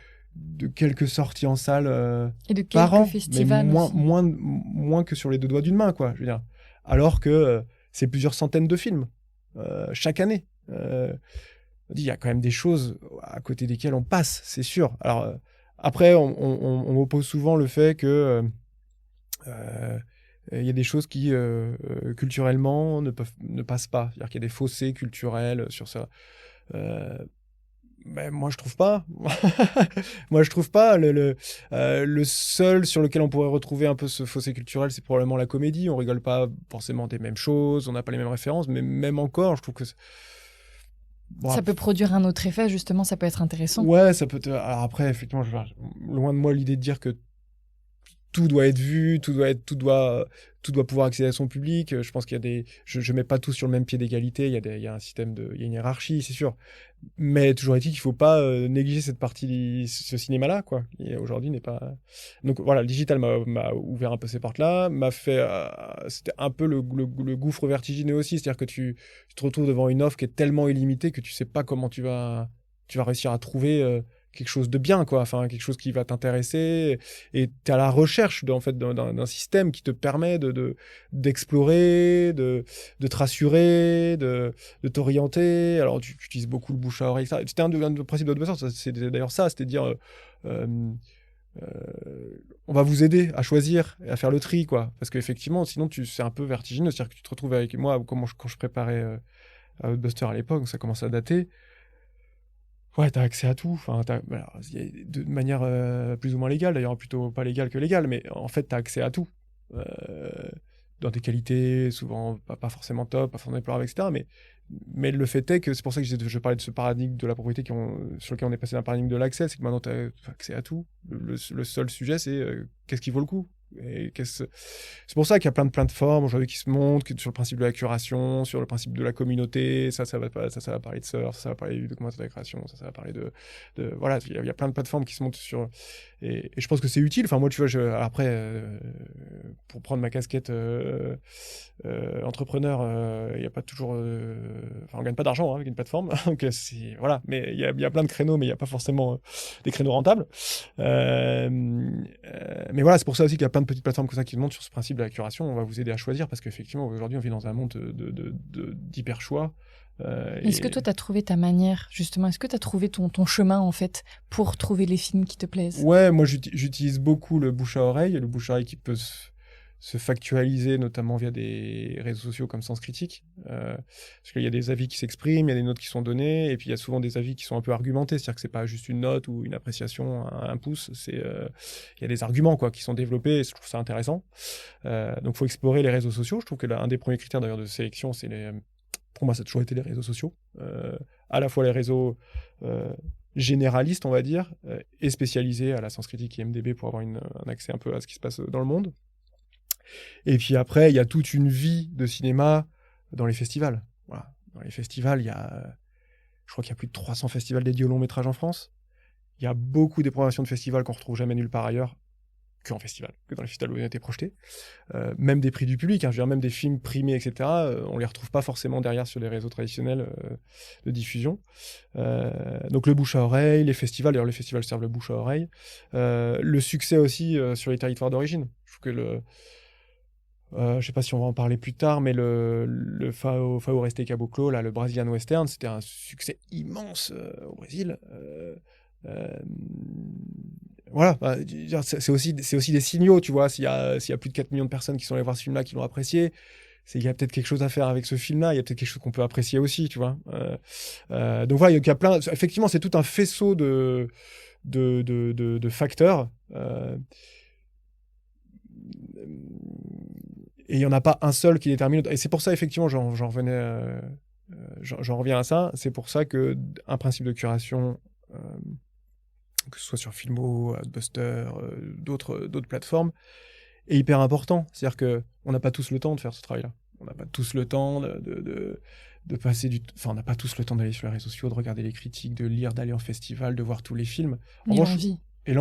quelques sorties en salle et de par an, festivals mais moins que sur les deux doigts d'une main, quoi. Je veux dire, alors que c'est plusieurs centaines de films chaque année. Il y a quand même des choses à côté desquelles on passe, c'est sûr. Alors après, on m'oppose souvent le fait que il y a des choses qui culturellement ne passent pas. C'est-à-dire qu'il y a des fossés culturels sur ça. Ben, moi, je trouve pas. Moi, je trouve pas. Le seul sur lequel on pourrait retrouver un peu ce fossé culturel, c'est probablement la comédie. On rigole pas forcément des mêmes choses, on n'a pas les mêmes références, mais même encore, je trouve que ça peut produire un autre effet, justement, ça peut être intéressant. Ouais, ça peut. Alors après, effectivement, loin de moi l'idée de dire que tout doit être vu, tout doit pouvoir accéder à son public. Je pense qu'il y a je mets pas tout sur le même pied d'égalité. Il y a un système il y a une hiérarchie, c'est sûr. Mais toujours est-il qu'il faut pas négliger cette partie, ce cinéma-là, quoi. Et aujourd'hui n'est pas. Donc voilà, le digital m'a ouvert un peu ces portes-là, m'a fait. C'était un peu le gouffre vertigineux aussi, c'est-à-dire que tu te retrouves devant une offre qui est tellement illimitée que tu sais pas comment tu vas réussir à trouver quelque chose de bien, quoi. Enfin, quelque chose qui va t'intéresser. Et tu es à la recherche en fait, d'un système qui te permet d'explorer, de te rassurer, de t'orienter. Alors, tu utilises beaucoup le bouche à oreille. C'était un des principes de Ghostbusters. C'est d'ailleurs ça, c'était de dire on va vous aider à choisir et à faire le tri, quoi. Parce qu'effectivement, sinon, c'est un peu vertigineux. C'est-à-dire que tu te retrouves avec moi, quand je préparais à Ghostbusters à l'époque, ça commence à dater. Ouais, t'as accès à tout. Enfin, de manière plus ou moins légale, d'ailleurs, plutôt pas légale que légale, mais en fait, t'as accès à tout. Euh, dans des qualités souvent pas forcément top, pas forcément déplorables, etc. Mais le fait est que c'est pour ça que je parlais de ce paradigme de la propriété sur lequel on est passé d'un paradigme de l'accès, c'est que maintenant tu as accès à tout. Le seul sujet, c'est qu'est-ce qui vaut le coup. Et c'est pour ça qu'il y a plein de plateformes aujourd'hui qui se montrent sur le principe de la curation, sur le principe de la communauté. Ça va parler de surf, ça va parler de commentaire de la création, ça va parler de voilà, il y a plein de plateformes qui se montrent sur. Et je pense que c'est utile. Enfin, moi, tu vois, après, pour prendre ma casquette entrepreneur, il n'y a pas toujours. Enfin, on gagne pas d'argent avec une plateforme. Donc, voilà. Mais il y a plein de créneaux, mais il n'y a pas forcément des créneaux rentables. Mais voilà, c'est pour ça aussi qu'il y a plein de petites plateformes comme ça qui montrent sur ce principe de la curation. On va vous aider à choisir parce qu'effectivement, aujourd'hui, on vit dans un monde d'hyper choix. Est-ce que toi, tu as trouvé ta manière, justement? Est-ce que tu as trouvé ton chemin, en fait, pour trouver les films qui te plaisent? Ouais, moi, j'utilise beaucoup le bouche à oreille. Le bouche à oreille qui peut se factualiser, notamment via des réseaux sociaux comme Sens Critique. Parce qu'il y a des avis qui s'expriment, il y a des notes qui sont données, et puis il y a souvent des avis qui sont un peu argumentés. C'est-à-dire que c'est pas juste une note ou une appréciation à un pouce. Il y a des arguments, quoi, qui sont développés, et je trouve ça intéressant. Donc, il faut explorer les réseaux sociaux. Je trouve que un des premiers critères, d'ailleurs, de sélection, c'est pour moi, ça a toujours été les réseaux sociaux. À la fois les réseaux généralistes, on va dire, et spécialisés à la Sens Critique et IMDb pour avoir un accès un peu à ce qui se passe dans le monde. Et puis après, il y a toute une vie de cinéma dans les festivals. Voilà. Dans les festivals, je crois qu'il y a plus de 300 festivals dédiés au long métrage en France. Il y a beaucoup des programmations de festivals qu'on retrouve jamais nulle part ailleurs qu'en festival, que dans les festivals où ils ont été projetés. Même des prix du public, hein, je veux dire, même des films primés, etc., on les retrouve pas forcément derrière sur les réseaux traditionnels de diffusion. Donc le bouche à oreille, les festivals, d'ailleurs les festivals servent le bouche à oreille. Le succès aussi sur les territoires d'origine. Je trouve que je sais pas si on va en parler plus tard, mais le Fao Resté Caboclo, là, le Brazilian Western, c'était un succès immense au Brésil. Voilà, c'est aussi des signaux, tu vois. S'il y a plus de 4 millions de personnes qui sont allées voir ce film-là, qui l'ont apprécié, c'est qu'il y a peut-être quelque chose à faire avec ce film-là, il y a peut-être quelque chose qu'on peut apprécier aussi, tu vois. Donc voilà, il y a plein. Effectivement, c'est tout un faisceau de facteurs. Et il n'y en a pas un seul qui détermine. Et c'est pour ça, effectivement, j'en reviens à ça. C'est pour ça qu'un principe de curation, que ce soit sur Filmo, Adbuster, d'autres plateformes, est hyper important. C'est-à-dire qu'on n'a pas tous le temps de faire ce travail-là. On n'a pas tous le temps de passer Enfin, on n'a pas tous le temps d'aller sur les réseaux sociaux, de regarder les critiques, de lire, d'aller en festival, de voir tous les films. Et l'envie. Et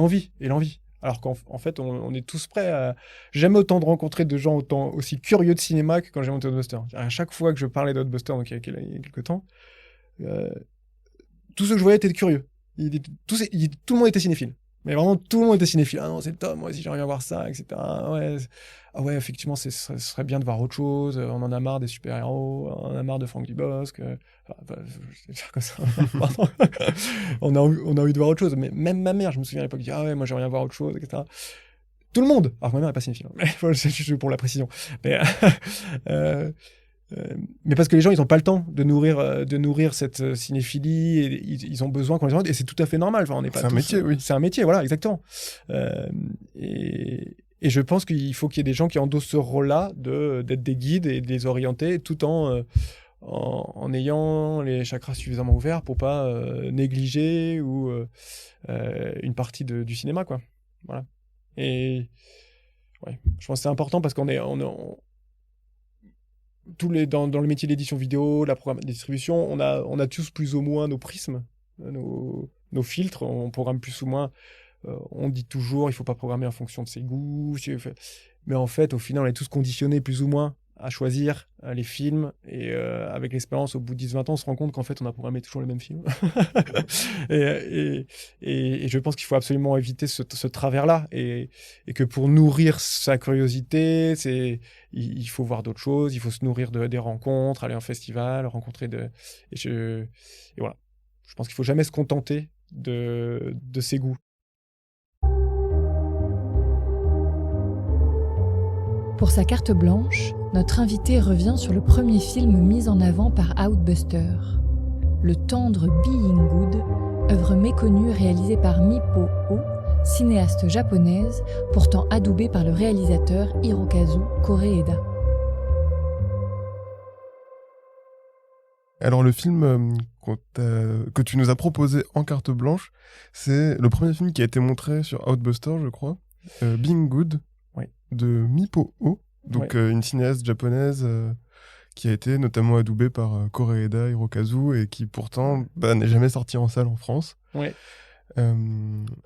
l'envie. Alors qu'en fait, on est tous prêts à. J'ai jamais autant de rencontrer de gens aussi curieux de cinéma que quand j'ai monté Ghostbusters. À chaque fois que je parlais d'Ghostbusters, donc il y a quelques temps, tous ceux que je voyais étaient curieux. Tout le monde était cinéphile. Mais vraiment, tout le monde était cinéphile. Ah non, c'est top, moi aussi j'aimerais bien voir ça, etc. Ouais, effectivement, ce serait bien de voir autre chose. On en a marre des super-héros, on en a marre de Franck Dubosc. Je vais dire comme ça. on a envie de voir autre chose. Mais même ma mère, je me souviens à l'époque, dit ah ouais, moi j'aimerais bien voir autre chose, etc. Tout le monde. Alors que ma mère n'est pas cinéphile. C'est juste pour la précision. Mais parce que les gens, ils n'ont pas le temps de nourrir cette cinéphilie, et ils ont besoin qu'on les entende, et c'est tout à fait normal. Enfin, on n'est pas un métier, oui. C'est un métier, voilà, exactement. Et je pense qu'il faut qu'il y ait des gens qui endossent ce rôle-là d'être des guides et de les orienter, tout en ayant les chakras suffisamment ouverts pour pas négliger une partie du cinéma, quoi. Voilà. Et Ouais. Je pense que c'est important parce qu'on est dans le métier d'édition vidéo, la programme de distribution, on a tous plus ou moins nos prismes, nos filtres, on programme plus ou moins. On dit toujours, il faut pas programmer en fonction de ses goûts. Mais en fait, au final, on est tous conditionnés plus ou moins à choisir les films. Et avec l'expérience, au bout de 10-20 ans, on se rend compte qu'en fait, on a programmé toujours les mêmes films. et je pense qu'il faut absolument éviter ce travers-là. Et que pour nourrir sa curiosité, il faut voir d'autres choses, il faut se nourrir des rencontres, aller en festival, rencontrer et voilà. Je pense qu'il faut jamais se contenter de ses goûts. Pour sa carte blanche, notre invité revient sur le premier film mis en avant par Outbuster, le tendre Being Good, œuvre méconnue réalisée par Mipo Oh, cinéaste japonaise, pourtant adoubée par le réalisateur Hirokazu Koreeda. Alors le film que tu nous as proposé en carte blanche, c'est le premier film qui a été montré sur Outbuster, je crois, Being Good, de Mipo Oh, donc une cinéaste japonaise qui a été notamment adoubée par Koreeda Hirokazu et qui pourtant n'est jamais sortie en salle en France. Ouais.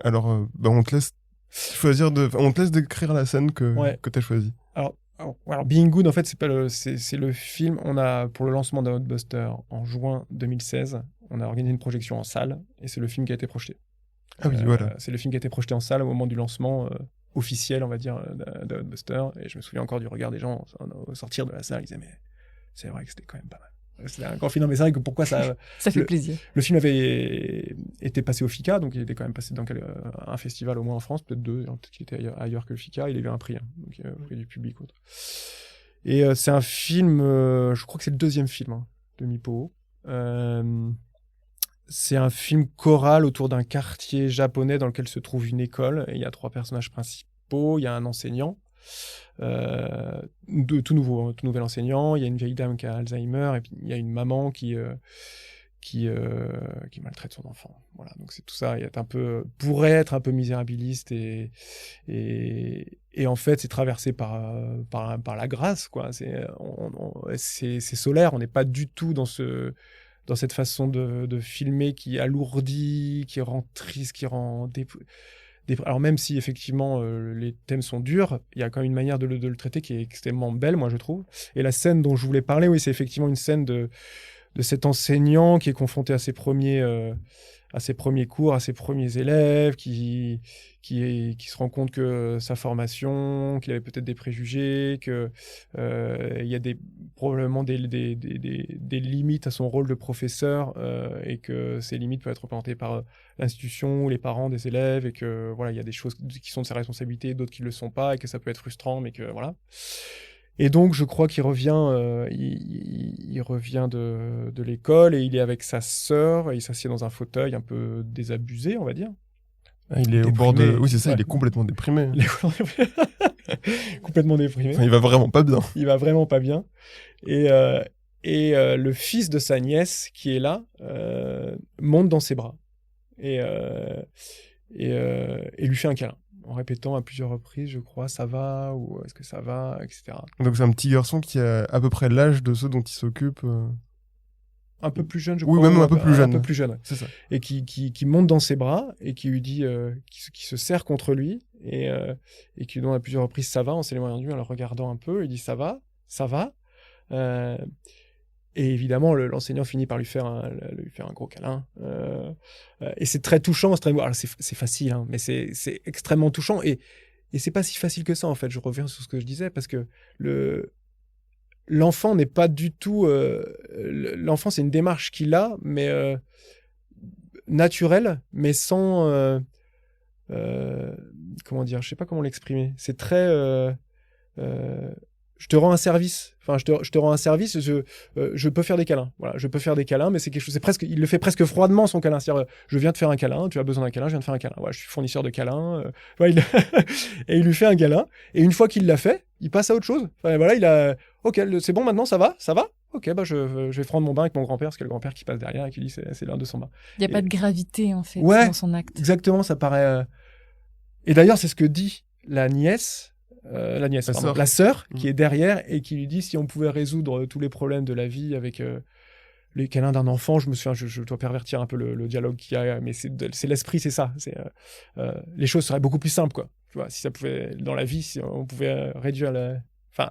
Alors on te laisse on te laisse décrire la scène que tu as choisie. Alors, Being Good, en fait, c'est le film. On a, pour le lancement d'Outbuster en juin 2016, on a organisé une projection en salle et c'est le film qui a été projeté. Ah oui, voilà. C'est le film qui a été projeté en salle au moment du lancement officiel, on va dire, d'Outbuster. Et je me souviens encore du regard des gens au sortir de la salle. Ils disaient, mais c'est vrai que c'était quand même pas mal. C'était un grand film. Mais c'est vrai que pourquoi ça... Ça fait plaisir. Le film avait été passé au FICA, donc il était quand même passé dans un festival au moins en France, peut-être deux, peut-être qu'il était ailleurs que le FICA. Il a eu un prix, donc prix du public. Autre. Et c'est un film, je crois que c'est le deuxième film de Mipo. C'est un film choral autour d'un quartier japonais dans lequel se trouve une école. Et il y a 3 personnages principaux. Il y a un enseignant, tout nouvel enseignant. Il y a une vieille dame qui a Alzheimer. Et puis il y a une maman qui maltraite son enfant. Voilà, donc c'est tout ça. Pourrait être un peu misérabiliste et en fait c'est traversé par la grâce, quoi. C'est solaire. On n'est pas du tout dans cette façon de filmer qui alourdit, qui rend triste, qui rend alors même si effectivement les thèmes sont durs, il y a quand même une manière de le traiter qui est extrêmement belle, moi je trouve. Et la scène dont je voulais parler, oui, c'est effectivement une scène de cet enseignant qui est confronté à ses premiers cours, à ses premiers élèves, qui se rend compte que sa formation, qu'il avait peut-être des préjugés, qu'il y a probablement des limites à son rôle de professeur et que ces limites peuvent être représentées par l'institution ou les parents des élèves et que voilà, il y a des choses qui sont de sa responsabilité, d'autres qui ne le sont pas et que ça peut être frustrant, mais que voilà. Et donc, je crois qu'il revient, il revient de l'école et il est avec sa sœur et il s'assied dans un fauteuil un peu désabusé, on va dire. Il est au bord de... Oui, c'est ça, il est complètement déprimé. Complètement déprimé. Enfin, il va vraiment pas bien. Il va vraiment pas bien. Et le fils de sa nièce, qui est là, monte dans ses bras et lui fait un câlin. En répétant à plusieurs reprises, je crois, ça va, ou est-ce que ça va, etc. Donc c'est un petit garçon qui a à peu près l'âge de ceux dont il s'occupe. Un peu plus jeune, je crois. Oui, même un peu plus jeune. Un peu plus jeune, c'est ça. Et qui monte dans ses bras et qui lui dit, qui se serre contre lui et qui lui donne à plusieurs reprises ça va, en s'éloignant de lui, en le regardant un peu. Il dit ça va. Et évidemment, l'enseignant finit par lui faire un gros câlin. Et c'est très touchant. Alors, c'est facile, mais c'est extrêmement touchant. Et c'est pas si facile que ça, en fait. Je reviens sur ce que je disais, parce que l'enfant n'est pas du tout... l'enfant, c'est une démarche qu'il a, mais naturelle, mais sans... comment dire ? Je sais pas comment l'exprimer. C'est très... je te rends un service. Enfin, je te rends un service. Je peux faire des câlins. Voilà, je peux faire des câlins, mais c'est quelque chose. Il le fait presque froidement son câlin. C'est-à-dire, je viens de faire un câlin. Tu as besoin d'un câlin. Je viens de faire un câlin. Voilà, je suis fournisseur de câlins. Et il lui fait un câlin. Et une fois qu'il l'a fait, il passe à autre chose. Enfin, voilà, il a. Ok, c'est bon maintenant, ça va. Ok, je vais prendre mon bain avec mon grand-père, parce qu'il y a le grand-père qui passe derrière et qui dit c'est l'un de son bain. Il n'y a pas de gravité en fait dans son acte. Exactement, ça paraît. Et d'ailleurs, c'est ce que dit la nièce. la nièce, La pardon. sœur. La sœur qui est derrière et qui lui dit si on pouvait résoudre tous les problèmes de la vie avec les câlins d'un enfant. Je me souviens, je dois pervertir un peu le dialogue qu'il y a, mais c'est l'esprit, c'est ça. Les choses seraient beaucoup plus simples, quoi. Tu vois, si ça pouvait, dans la vie, si on pouvait réduire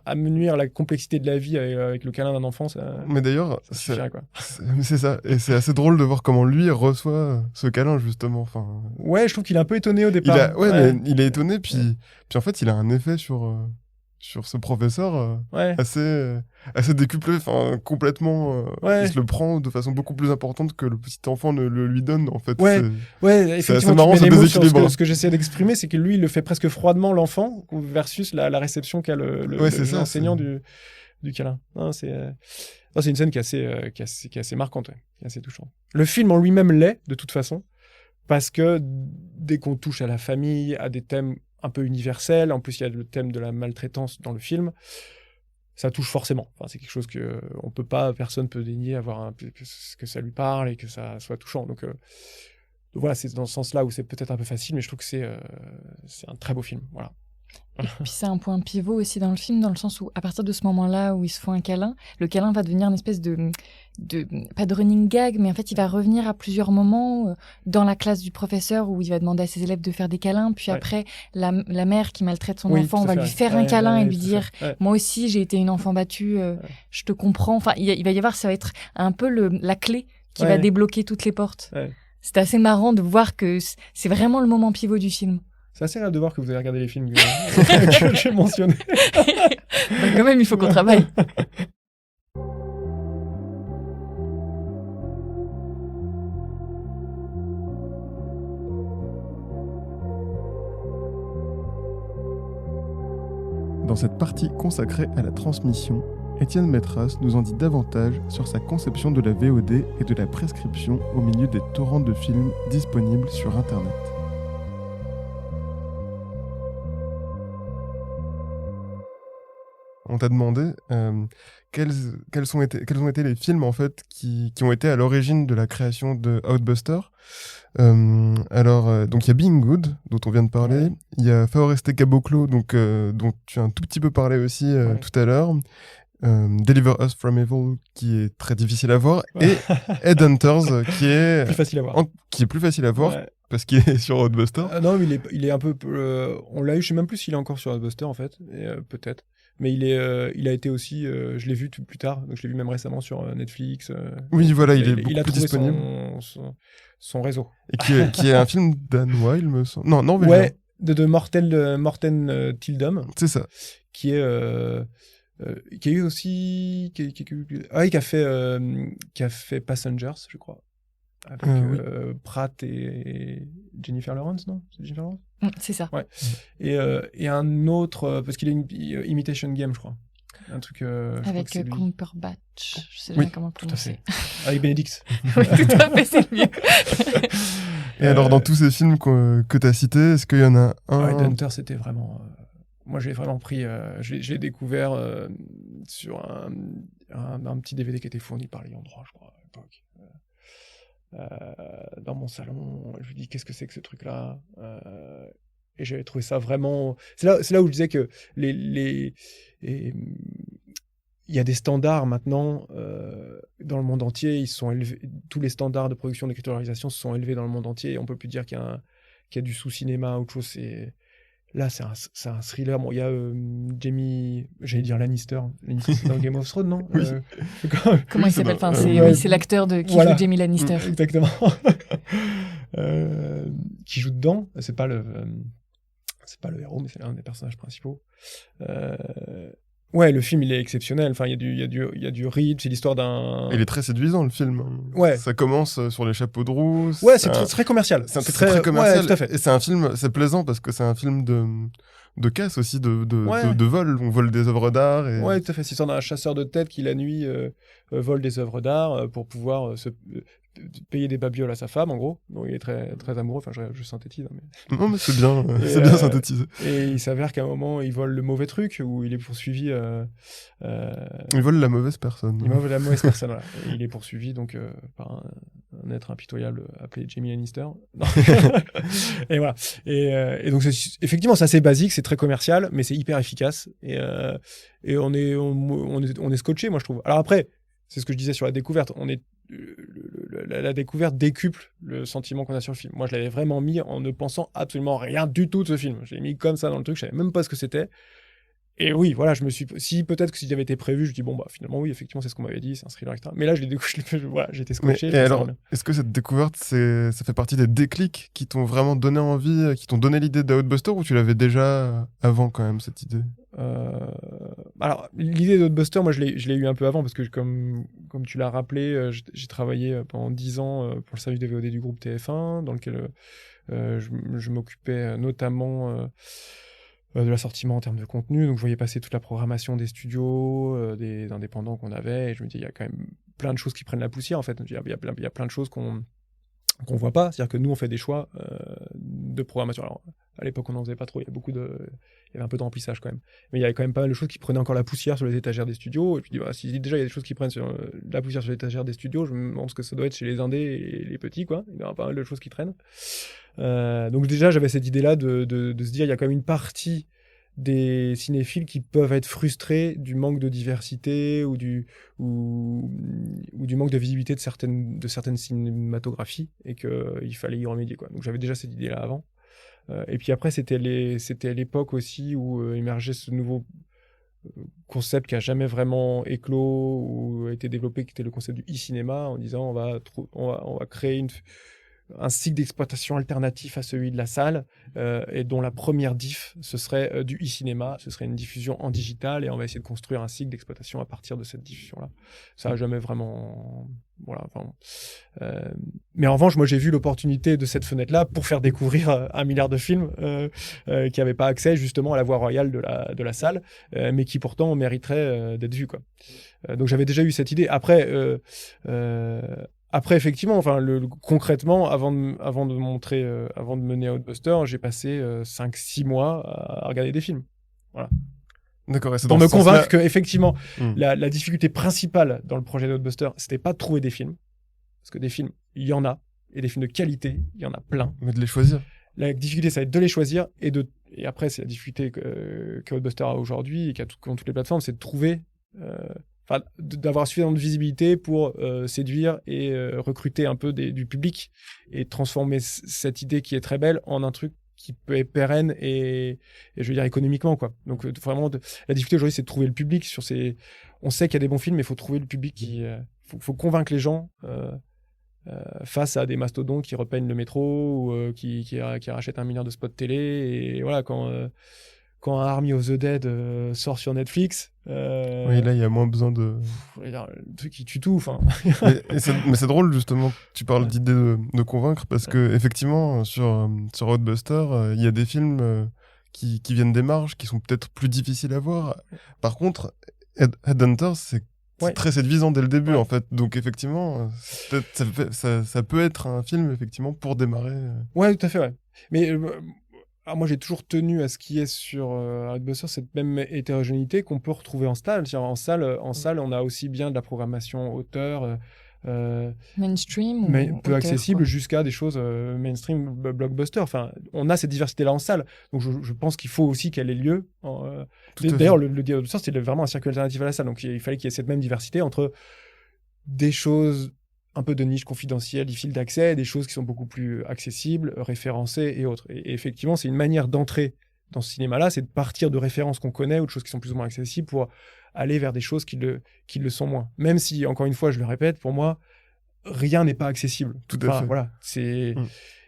amenuire la complexité de la vie avec le câlin d'un enfant, ça. Mais d'ailleurs, Ça suffirait, quoi. c'est ça. Et c'est assez drôle de voir comment lui reçoit ce câlin, justement. Enfin, Ouais, je trouve qu'il est un peu étonné au départ. mais il est étonné, puis en fait, il a un effet sur ce professeur assez décuplé, enfin, complètement. Il se le prend de façon beaucoup plus importante que le petit enfant ne le lui donne, en fait. Ouais, c'est assez effectivement, marrant, tu mets ce les mots sur déséquilibre. ce que j'essaie d'exprimer, c'est que lui, il le fait presque froidement, l'enfant, versus la réception qu'a l'enseignant du câlin. C'est une scène qui est assez marquante, qui est assez touchante. Le film en lui-même l'est, de toute façon, parce que dès qu'on touche à la famille, à des thèmes un peu universels, en plus il y a le thème de la maltraitance dans le film, ça touche forcément. Enfin, c'est quelque chose que personne peut dénier, que ça lui parle et que ça soit touchant. Donc voilà, c'est dans ce sens-là où c'est peut-être un peu facile, mais je trouve que c'est un très beau film. Voilà. Et puis c'est un point pivot aussi dans le film, dans le sens où à partir de ce moment-là où ils se font un câlin, le câlin va devenir une espèce de pas de running gag, mais en fait il va revenir à plusieurs moments dans la classe du professeur où il va demander à ses élèves de faire des câlins, puis après la mère qui maltraite son enfant va lui faire un câlin et lui dire moi aussi j'ai été une enfant battue, je te comprends. Enfin il va y avoir, ça va être un peu la clé qui va débloquer toutes les portes. C'est assez marrant de voir que c'est vraiment le moment pivot du film. C'est assez rare de voir que vous avez regardé les films que j'ai mentionnés. Quand même, il faut qu'on travaille. Dans cette partie consacrée à la transmission, Étienne Métras nous en dit davantage sur sa conception de la VOD et de la prescription au milieu des torrents de films disponibles sur Internet. On t'a demandé quels ont été les films en fait qui ont été à l'origine de la création de Outbuster. Donc il y a Being Good dont on vient de parler, il y a Faoreste Caboclo dont tu as un tout petit peu parlé aussi tout à l'heure. Deliver Us From Evil qui est très difficile à voir et Headhunters qui est plus facile à voir. Qui est plus facile à voir parce qu'il est sur Outbuster. Non, mais il est un peu on l'a eu, je sais même plus s'il est encore sur Outbuster en fait, peut-être. Mais il a été aussi, je l'ai vu plus tard, donc je l'ai vu même récemment sur Netflix. Oui, voilà, il est beaucoup plus disponible. Son réseau. Et qui est un film danois, il me semble. Non, norvégien. Ouais, de Morten Tildum. C'est ça. Qui a eu aussi, qui a fait Passengers, je crois. Avec Pratt et Jennifer Lawrence, non? C'est Jennifer Lawrence? C'est ça. Ouais. Et un autre, parce qu'il a une Imitation Game, je crois. Un truc. Avec Cumberbatch. Je sais jamais comment le prononcer. Avec Benedict. Oui, tout à fait, c'est mieux. Et alors, dans tous ces films que tu as cités, est-ce qu'il y en a un Hunter, c'était vraiment. Moi, j'ai vraiment pris. Je l'ai découvert sur un petit DVD qui était fourni par Lyon 3, je crois, à l'époque. Dans mon salon, je lui dis qu'est-ce que c'est que ce truc-là, et j'avais trouvé ça vraiment. C'est là où je disais que il y a des standards maintenant dans le monde entier. Ils sont élevés, tous les standards de production, d'écriture, de réalisation se sont élevés dans le monde entier. Et on peut plus dire qu'il y a du sous-cinéma ou autre chose. Là, c'est un thriller. Bon, il y a Jamie, j'allais dire Lannister c'est dans Game of Thrones, non? Oui. Comment il s'appelle? C'est l'acteur qui joue Jamie Lannister. Exactement. Qui joue dedans. C'est pas le héros, mais c'est l'un des personnages principaux. Ouais, le film, il est exceptionnel. Enfin, il y a du rythme. C'est l'histoire d'un. Il est très séduisant, le film. Ouais. Ça commence sur les chapeaux de roue. Ouais, c'est très commercial. C'est très commercial. Ouais, tout à fait. Et c'est un film, c'est plaisant parce que c'est un film de casse aussi, de vol. On vole des œuvres d'art. Et... Ouais, tout à fait. C'est l'histoire d'un chasseur de tête qui, la nuit, vole des œuvres d'art pour pouvoir payer des babioles à sa femme, en gros. Donc il est très, très amoureux, enfin je synthétise. Hein, mais... Non, mais c'est bien, c'est bien synthétisé. Et il s'avère qu'à un moment, il vole le mauvais truc, ou il est poursuivi... Il vole la mauvaise personne. Il vole la mauvaise personne, voilà. Et il est poursuivi donc, par un être impitoyable appelé Jamie Lannister. Non. Et voilà. Et donc effectivement, c'est assez basique, c'est très commercial, mais c'est hyper efficace. Et on est scotché, moi je trouve. Alors après, c'est ce que je disais sur la découverte. La découverte décuple le sentiment qu'on a sur le film. Moi, je l'avais vraiment mis en ne pensant absolument rien du tout de ce film. Je l'ai mis comme ça dans le truc, je savais même pas ce que c'était. Et oui, voilà, peut-être que si j'avais été prévu, je dis bon, bah finalement, oui, effectivement, c'est ce qu'on m'avait dit, c'est un thriller, etc. Mais là, voilà, j'étais scotché. Et alors, est-ce que cette découverte, ça fait partie des déclics qui t'ont vraiment donné envie, qui t'ont donné l'idée d'Outbuster, ou tu l'avais déjà avant, quand même, cette idée? Alors, l'idée d'Outbuster, moi, je l'ai eu un peu avant, parce que comme tu l'as rappelé, j'ai travaillé pendant 10 ans pour le service de VOD du groupe TF1, dans lequel je m'occupais notamment de l'assortiment en termes de contenu. Donc, je voyais passer toute la programmation des studios, des indépendants qu'on avait, et je me dis, il y a quand même plein de choses qui prennent la poussière, en fait. Il y a plein de choses qu'on voit pas. C'est-à-dire que nous, on fait des choix de programmation. Alors, à l'époque, on n'en faisait pas trop. Il y avait un peu de remplissage quand même. Mais il y avait quand même pas mal de choses qui prenaient encore la poussière sur les étagères des studios. Et puis, voilà, si déjà il y a des choses qui prennent la poussière sur les étagères des studios, je me demande ce que ça doit être chez les indés et les petits, quoi. Il y a pas mal de choses qui traînent. Donc déjà, j'avais cette idée-là de se dire, il y a quand même une partie des cinéphiles qui peuvent être frustrés du manque de diversité ou du manque de visibilité de certaines cinématographies, et qu'il fallait y remédier, quoi. Donc j'avais déjà cette idée-là avant. Et puis après, c'était l'époque aussi où émergeait ce nouveau concept qui a jamais vraiment éclos ou été développé, qui était le concept du e-cinéma, en disant on va créer un cycle d'exploitation alternatif à celui de la salle, et dont la première diff, ce serait du e-cinéma, ce serait une diffusion en digital, et on va essayer de construire un cycle d'exploitation à partir de cette diffusion-là. Ça n'a jamais vraiment... Voilà, mais en revanche, moi j'ai vu l'opportunité de cette fenêtre-là pour faire découvrir 1 milliard de films qui n'avaient pas accès justement à la voie royale de la salle, mais qui pourtant mériteraient d'être vus, quoi. Donc j'avais déjà eu cette idée. Après, effectivement, enfin, concrètement, avant de mener Outbuster, j'ai passé 5-6 mois à regarder des films. Voilà. D'accord, pour me convaincre que, effectivement, la difficulté principale dans le projet d'Outbuster, c'était pas de trouver des films. Parce que des films, il y en a. Et des films de qualité, il y en a plein. Mais de les choisir. La difficulté, ça va être de les choisir. Et après, c'est la difficulté qu'Outbuster a aujourd'hui et qu'ont toutes les plateformes, c'est de trouver... d'avoir suffisamment de visibilité pour séduire et recruter un peu du public, et transformer cette idée qui est très belle en un truc qui peut être pérenne et je veux dire économiquement, quoi. Donc vraiment, la difficulté aujourd'hui, c'est de trouver le public sur ces... On sait qu'il y a des bons films, mais il faut trouver le public faut convaincre les gens face à des mastodontes qui repeignent le métro ou qui rachètent 1 milliard de spots télé. Et voilà, quand Army of the Dead sort sur Netflix... oui, là, il y a moins besoin de... le truc qui tue tout, enfin... mais c'est drôle, justement, tu parles d'idée de convaincre, parce que effectivement, sur Outbuster, il y a des films qui viennent des marges, qui sont peut-être plus difficiles à voir. Par contre, Headhunters, c'est très séduisant dès le début, en fait. Donc, effectivement, ça peut être un film, effectivement, pour démarrer. Ouais, tout à fait, ouais. Mais... moi, j'ai toujours tenu à ce qui est sur Outbuster, cette même hétérogénéité qu'on peut retrouver en salle. En salle, on a aussi bien de la programmation auteur, mainstream, mais peu auteur, accessible, quoi, jusqu'à des choses mainstream, blockbuster. Enfin, on a cette diversité-là en salle. Donc, je pense qu'il faut aussi qu'elle ait lieu. D'ailleurs, le Outbuster, c'était vraiment un circuit alternatif à la salle. Donc, il fallait qu'il y ait cette même diversité entre des choses un peu de niche confidentielle, difficile d'accès, des choses qui sont beaucoup plus accessibles, référencées et autres. Et effectivement, c'est une manière d'entrer dans ce cinéma-là, c'est de partir de références qu'on connaît ou de choses qui sont plus ou moins accessibles pour aller vers des choses qui le sont moins. Même si, encore une fois, je le répète, pour moi, rien n'est pas accessible. Tout à fait. Voilà, c'est...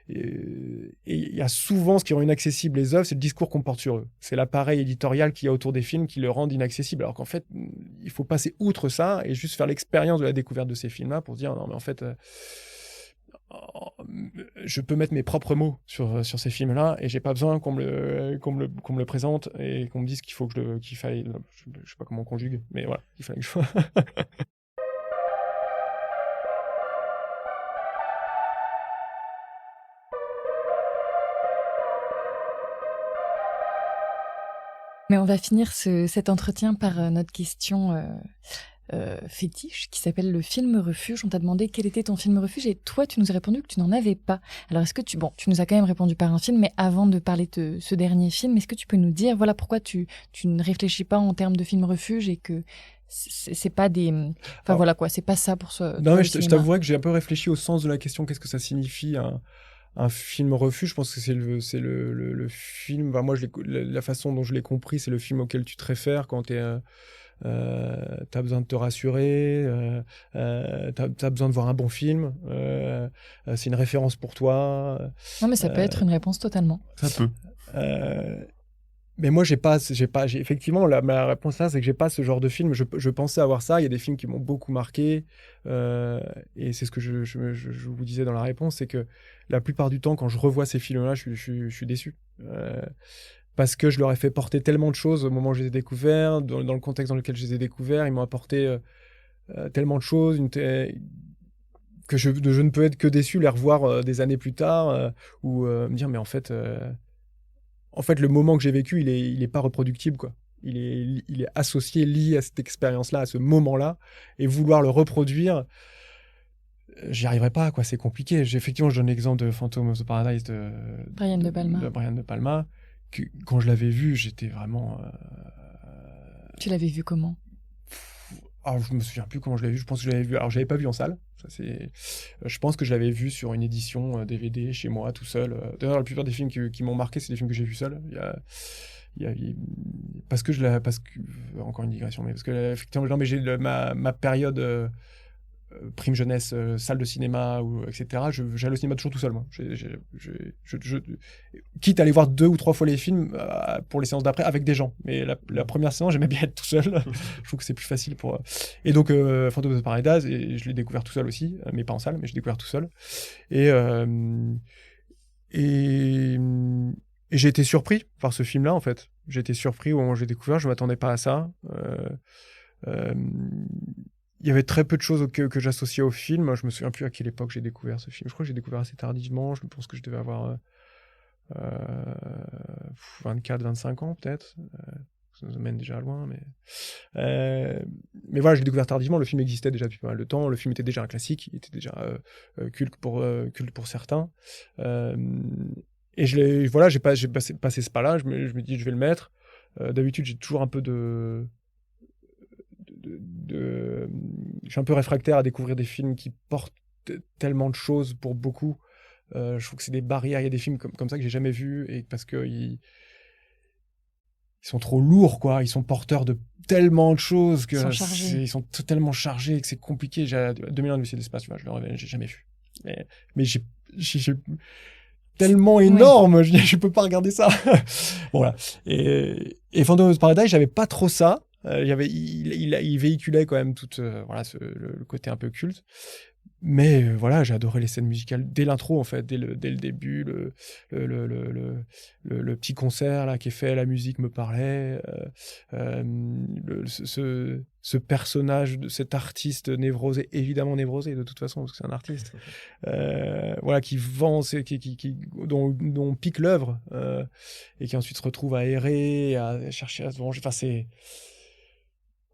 Et il y a souvent ce qui rend inaccessible les œuvres, c'est le discours qu'on porte sur eux. C'est l'appareil éditorial qu'il y a autour des films qui le rendent inaccessible. Alors qu'en fait, il faut passer outre ça et juste faire l'expérience de la découverte de ces films-là pour se dire non, mais en fait, je peux mettre mes propres mots sur ces films-là et j'ai pas besoin qu'on me le présente et qu'on me dise qu'il faut qu'il faille, je sais pas comment on conjugue, mais voilà, il fallait que je Mais on va finir cet entretien par notre question fétiche qui s'appelle le film refuge. On t'a demandé quel était ton film refuge et toi, tu nous as répondu que tu n'en avais pas. Alors, est-ce que tu nous as quand même répondu par un film, mais avant de parler de ce dernier film, est-ce que tu peux nous dire, voilà, pourquoi tu ne réfléchis pas en termes de film refuge et que c'est pas des... Enfin, Alors, voilà quoi, c'est pas ça pour ce... Non, mais je t'avouerais que j'ai un peu réfléchi au sens de la question, qu'est-ce que ça signifie un film refuge. Je pense que c'est le film, enfin, moi, la façon dont je l'ai compris, c'est le film auquel tu te réfères quand t'as besoin de te rassurer, t'as besoin de voir un bon film, c'est une référence pour toi. Non, mais ça peut être une réponse totalement. Ça peut. Mais moi, effectivement, ma réponse là, c'est que j'ai pas ce genre de film. Je pensais avoir ça. Il y a des films qui m'ont beaucoup marqué. Et c'est ce que je vous disais dans la réponse, c'est que la plupart du temps, quand je revois ces films-là, je suis déçu. Parce que je leur ai fait porter tellement de choses au moment où je les ai découverts, dans le contexte dans lequel je les ai découverts. Ils m'ont apporté tellement de choses, que je ne peux être que déçu, les revoir des années plus tard, ou me dire, mais en fait, le moment que j'ai vécu, il est pas reproductible, quoi. Il est associé, lié à cette expérience-là, à ce moment-là, et vouloir le reproduire, j'y arriverai pas, quoi. C'est compliqué. Effectivement, je donne l'exemple de Phantom of the Paradise de Brian De Palma. De Brian De Palma. Quand je l'avais vu, j'étais vraiment... Tu l'avais vu comment ? Alors, je me souviens plus comment je l'avais vu. Je pense que je l'avais vu... Alors, je l'avais pas vu en salle. Je pense que je l'avais vu sur une édition DVD chez moi, tout seul. D'ailleurs, la plupart des films qui m'ont marqué, c'est des films que j'ai vus seul. Encore une digression, mais parce que effectivement, non, mais j'ai ma période prime jeunesse, salle de cinéma, etc. J'allais au cinéma toujours tout seul, moi. Quitte à aller voir 2 ou 3 fois les films pour les séances d'après avec des gens. Mais la première séance, j'aimais bien être tout seul. Je trouve que c'est plus facile pour... Et donc, Phantom of the Paradise, et je l'ai découvert tout seul aussi, mais pas en salle, mais je l'ai découvert tout seul. Et j'ai été surpris par ce film-là, en fait. J'ai été surpris au moment où j'ai découvert, je ne m'attendais pas à ça. Il y avait très peu de choses que j'associais au film. Je me souviens plus à quelle époque j'ai découvert ce film. Je crois que j'ai découvert assez tardivement. Je pense que je devais avoir 24-25 ans peut-être. Ça nous mène déjà loin. Mais voilà, je l'ai découvert tardivement. Le film existait déjà depuis pas mal de temps. Le film était déjà un classique. Il était déjà culte pour certains. Et j'ai passé ce pas-là. Je me dis, je vais le mettre. D'habitude, j'ai toujours un peu je suis un peu réfractaire à découvrir des films qui portent tellement de choses pour beaucoup. Je trouve que c'est des barrières. Il y a des films comme ça que j'ai jamais vus, et parce que ils sont trop lourds, quoi. Ils sont porteurs de tellement de choses que ils sont tellement chargés que c'est compliqué. 2001 Odyssée de l'espace, je le j'ai jamais vu. Mais j'ai tellement énorme, oui. Je peux pas regarder ça. Voilà. Et Phantom of the Paradise, j'avais pas trop ça. Il véhiculait quand même tout le côté un peu culte. Mais voilà, j'ai adoré les scènes musicales dès l'intro, en fait, dès le début, le petit concert là qui est fait, la musique me parlait, ce personnage de cet artiste névrosé, évidemment névrosé de toute façon parce que c'est un artiste, voilà, qui vend, dont pique l'œuvre, et qui ensuite se retrouve à errer, à chercher à se venger. Enfin, c'est...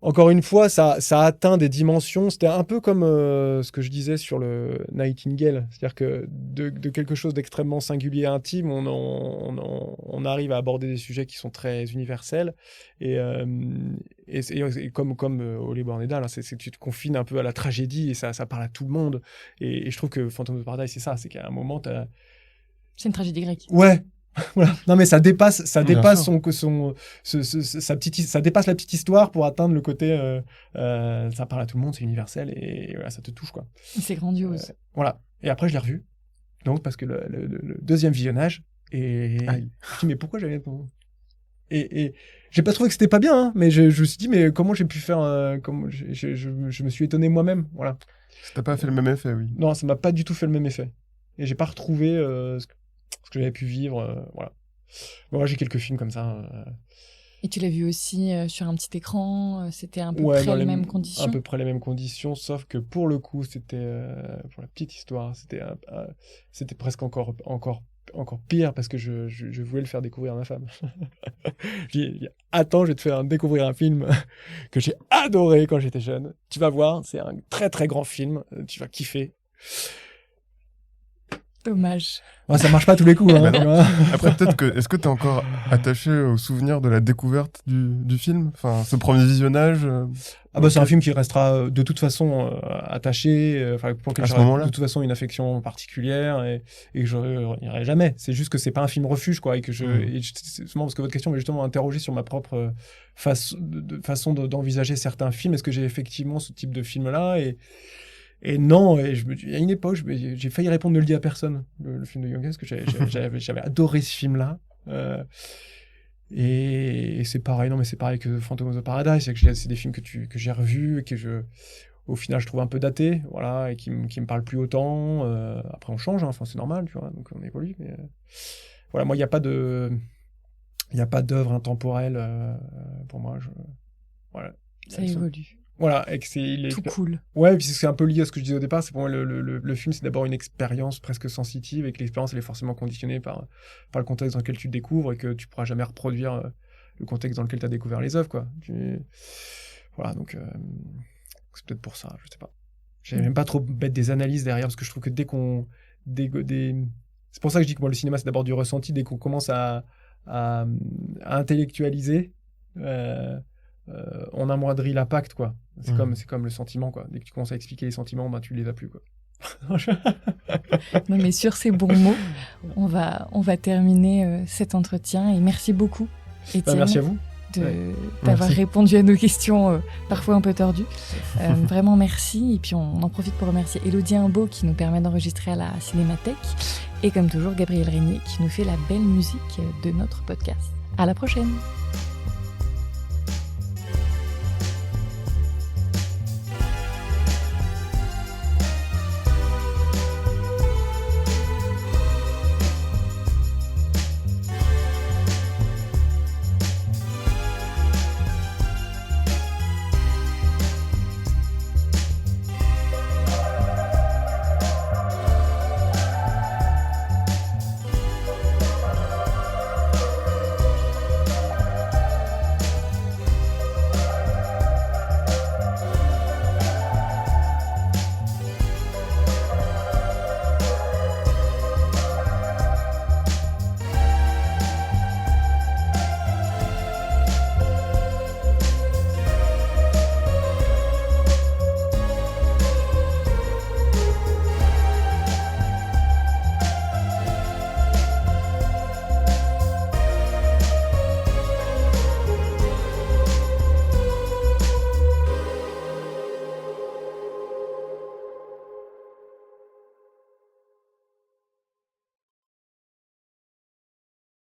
Encore une fois, ça a atteint des dimensions. C'était un peu comme ce que je disais sur le Nightingale. C'est-à-dire que de quelque chose d'extrêmement singulier et intime, on arrive à aborder des sujets qui sont très universels. Et comme Oli Bornedal, hein, c'est que tu te confines un peu à la tragédie et ça parle à tout le monde. Et je trouve que Phantom of the Paradise, c'est ça. C'est qu'à un moment, c'est une tragédie grecque. Ouais. Voilà. Non, mais ça dépasse ça dépasse la petite histoire pour atteindre le côté ça parle à tout le monde, c'est universel, et voilà, ça te touche, quoi. C'est grandiose. Voilà. Et après je l'ai revu, donc parce que le deuxième visionnage, et je me dis mais pourquoi j'avais et j'ai pas trouvé que c'était pas bien, hein, mais je me suis dit mais comment j'ai pu faire je me suis étonné moi-même, voilà. Ça t'a pas fait le même effet, oui. Non, ça m'a pas du tout fait le même effet, et j'ai pas retrouvé ce que j'avais pu vivre, voilà. Moi, j'ai quelques films comme ça. Et tu l'as vu aussi sur un petit écran, c'était à peu près les mêmes conditions. À peu près les mêmes conditions, sauf que pour le coup, c'était pour la petite histoire, c'était presque encore encore pire parce que je voulais le faire découvrir à ma femme. Je lui ai dit, attends, je vais te faire découvrir un film que j'ai adoré quand j'étais jeune. Tu vas voir, c'est un très très grand film, tu vas kiffer. Dommage. Ouais, ça marche pas tous les coups. Hein, Bah non. Après, peut-être que... Est-ce que t'es encore attaché au souvenir de la découverte du film? Enfin, ce premier visionnage Ah bah c'est un film qui restera de toute façon attaché, pour lequel À ce j'aurai moment-là. de toute façon une affection particulière et que je renierai jamais. C'est juste que c'est pas un film refuge, quoi, et que c'est justement parce que votre question m'a justement interrogé sur ma propre façon d'envisager certains films. Est-ce que j'ai effectivement ce type de film-là et non, et à une époque, j'ai failli répondre ne le dis à personne, le film de Young parce que j'avais adoré ce film-là. Et c'est pareil, non, mais c'est pareil que Phantom of the Paradise, c'est des films que j'ai revus et que au final, je trouve un peu datés, voilà, et qui me parlent plus autant. Après, on change, hein, enfin, c'est normal, tu vois, donc on évolue, mais voilà, moi, il n'y a pas d'œuvre intemporelle pour moi. Voilà. Ça évolue. Voilà, et que c'est tout cool. Ouais, et puis c'est un peu lié à ce que je disais au départ. C'est pour moi le film, c'est d'abord une expérience presque sensitive, et que l'expérience elle est forcément conditionnée par le contexte dans lequel tu le découvres, et que tu pourras jamais reproduire le contexte dans lequel tu as découvert les œuvres, quoi. Voilà, donc c'est peut-être pour ça, je sais pas. J'aime même pas trop mettre des analyses derrière, parce que je trouve que c'est pour ça que je dis que moi le cinéma c'est d'abord du ressenti. Dès qu'on commence à intellectualiser, on amoindrit l'impact, quoi. C'est comme le sentiment, quoi. Dès que tu commences à expliquer les sentiments, ben tu les as plus, quoi. Non, mais sur ces bons mots, on va terminer cet entretien, et merci beaucoup, Étienne. Merci à vous. D'avoir répondu à nos questions parfois un peu tordues. Vraiment merci. Et puis on en profite pour remercier Élodie Imbeau qui nous permet d'enregistrer à la Cinémathèque, et comme toujours Gabriel Régnier qui nous fait la belle musique de notre podcast. À la prochaine.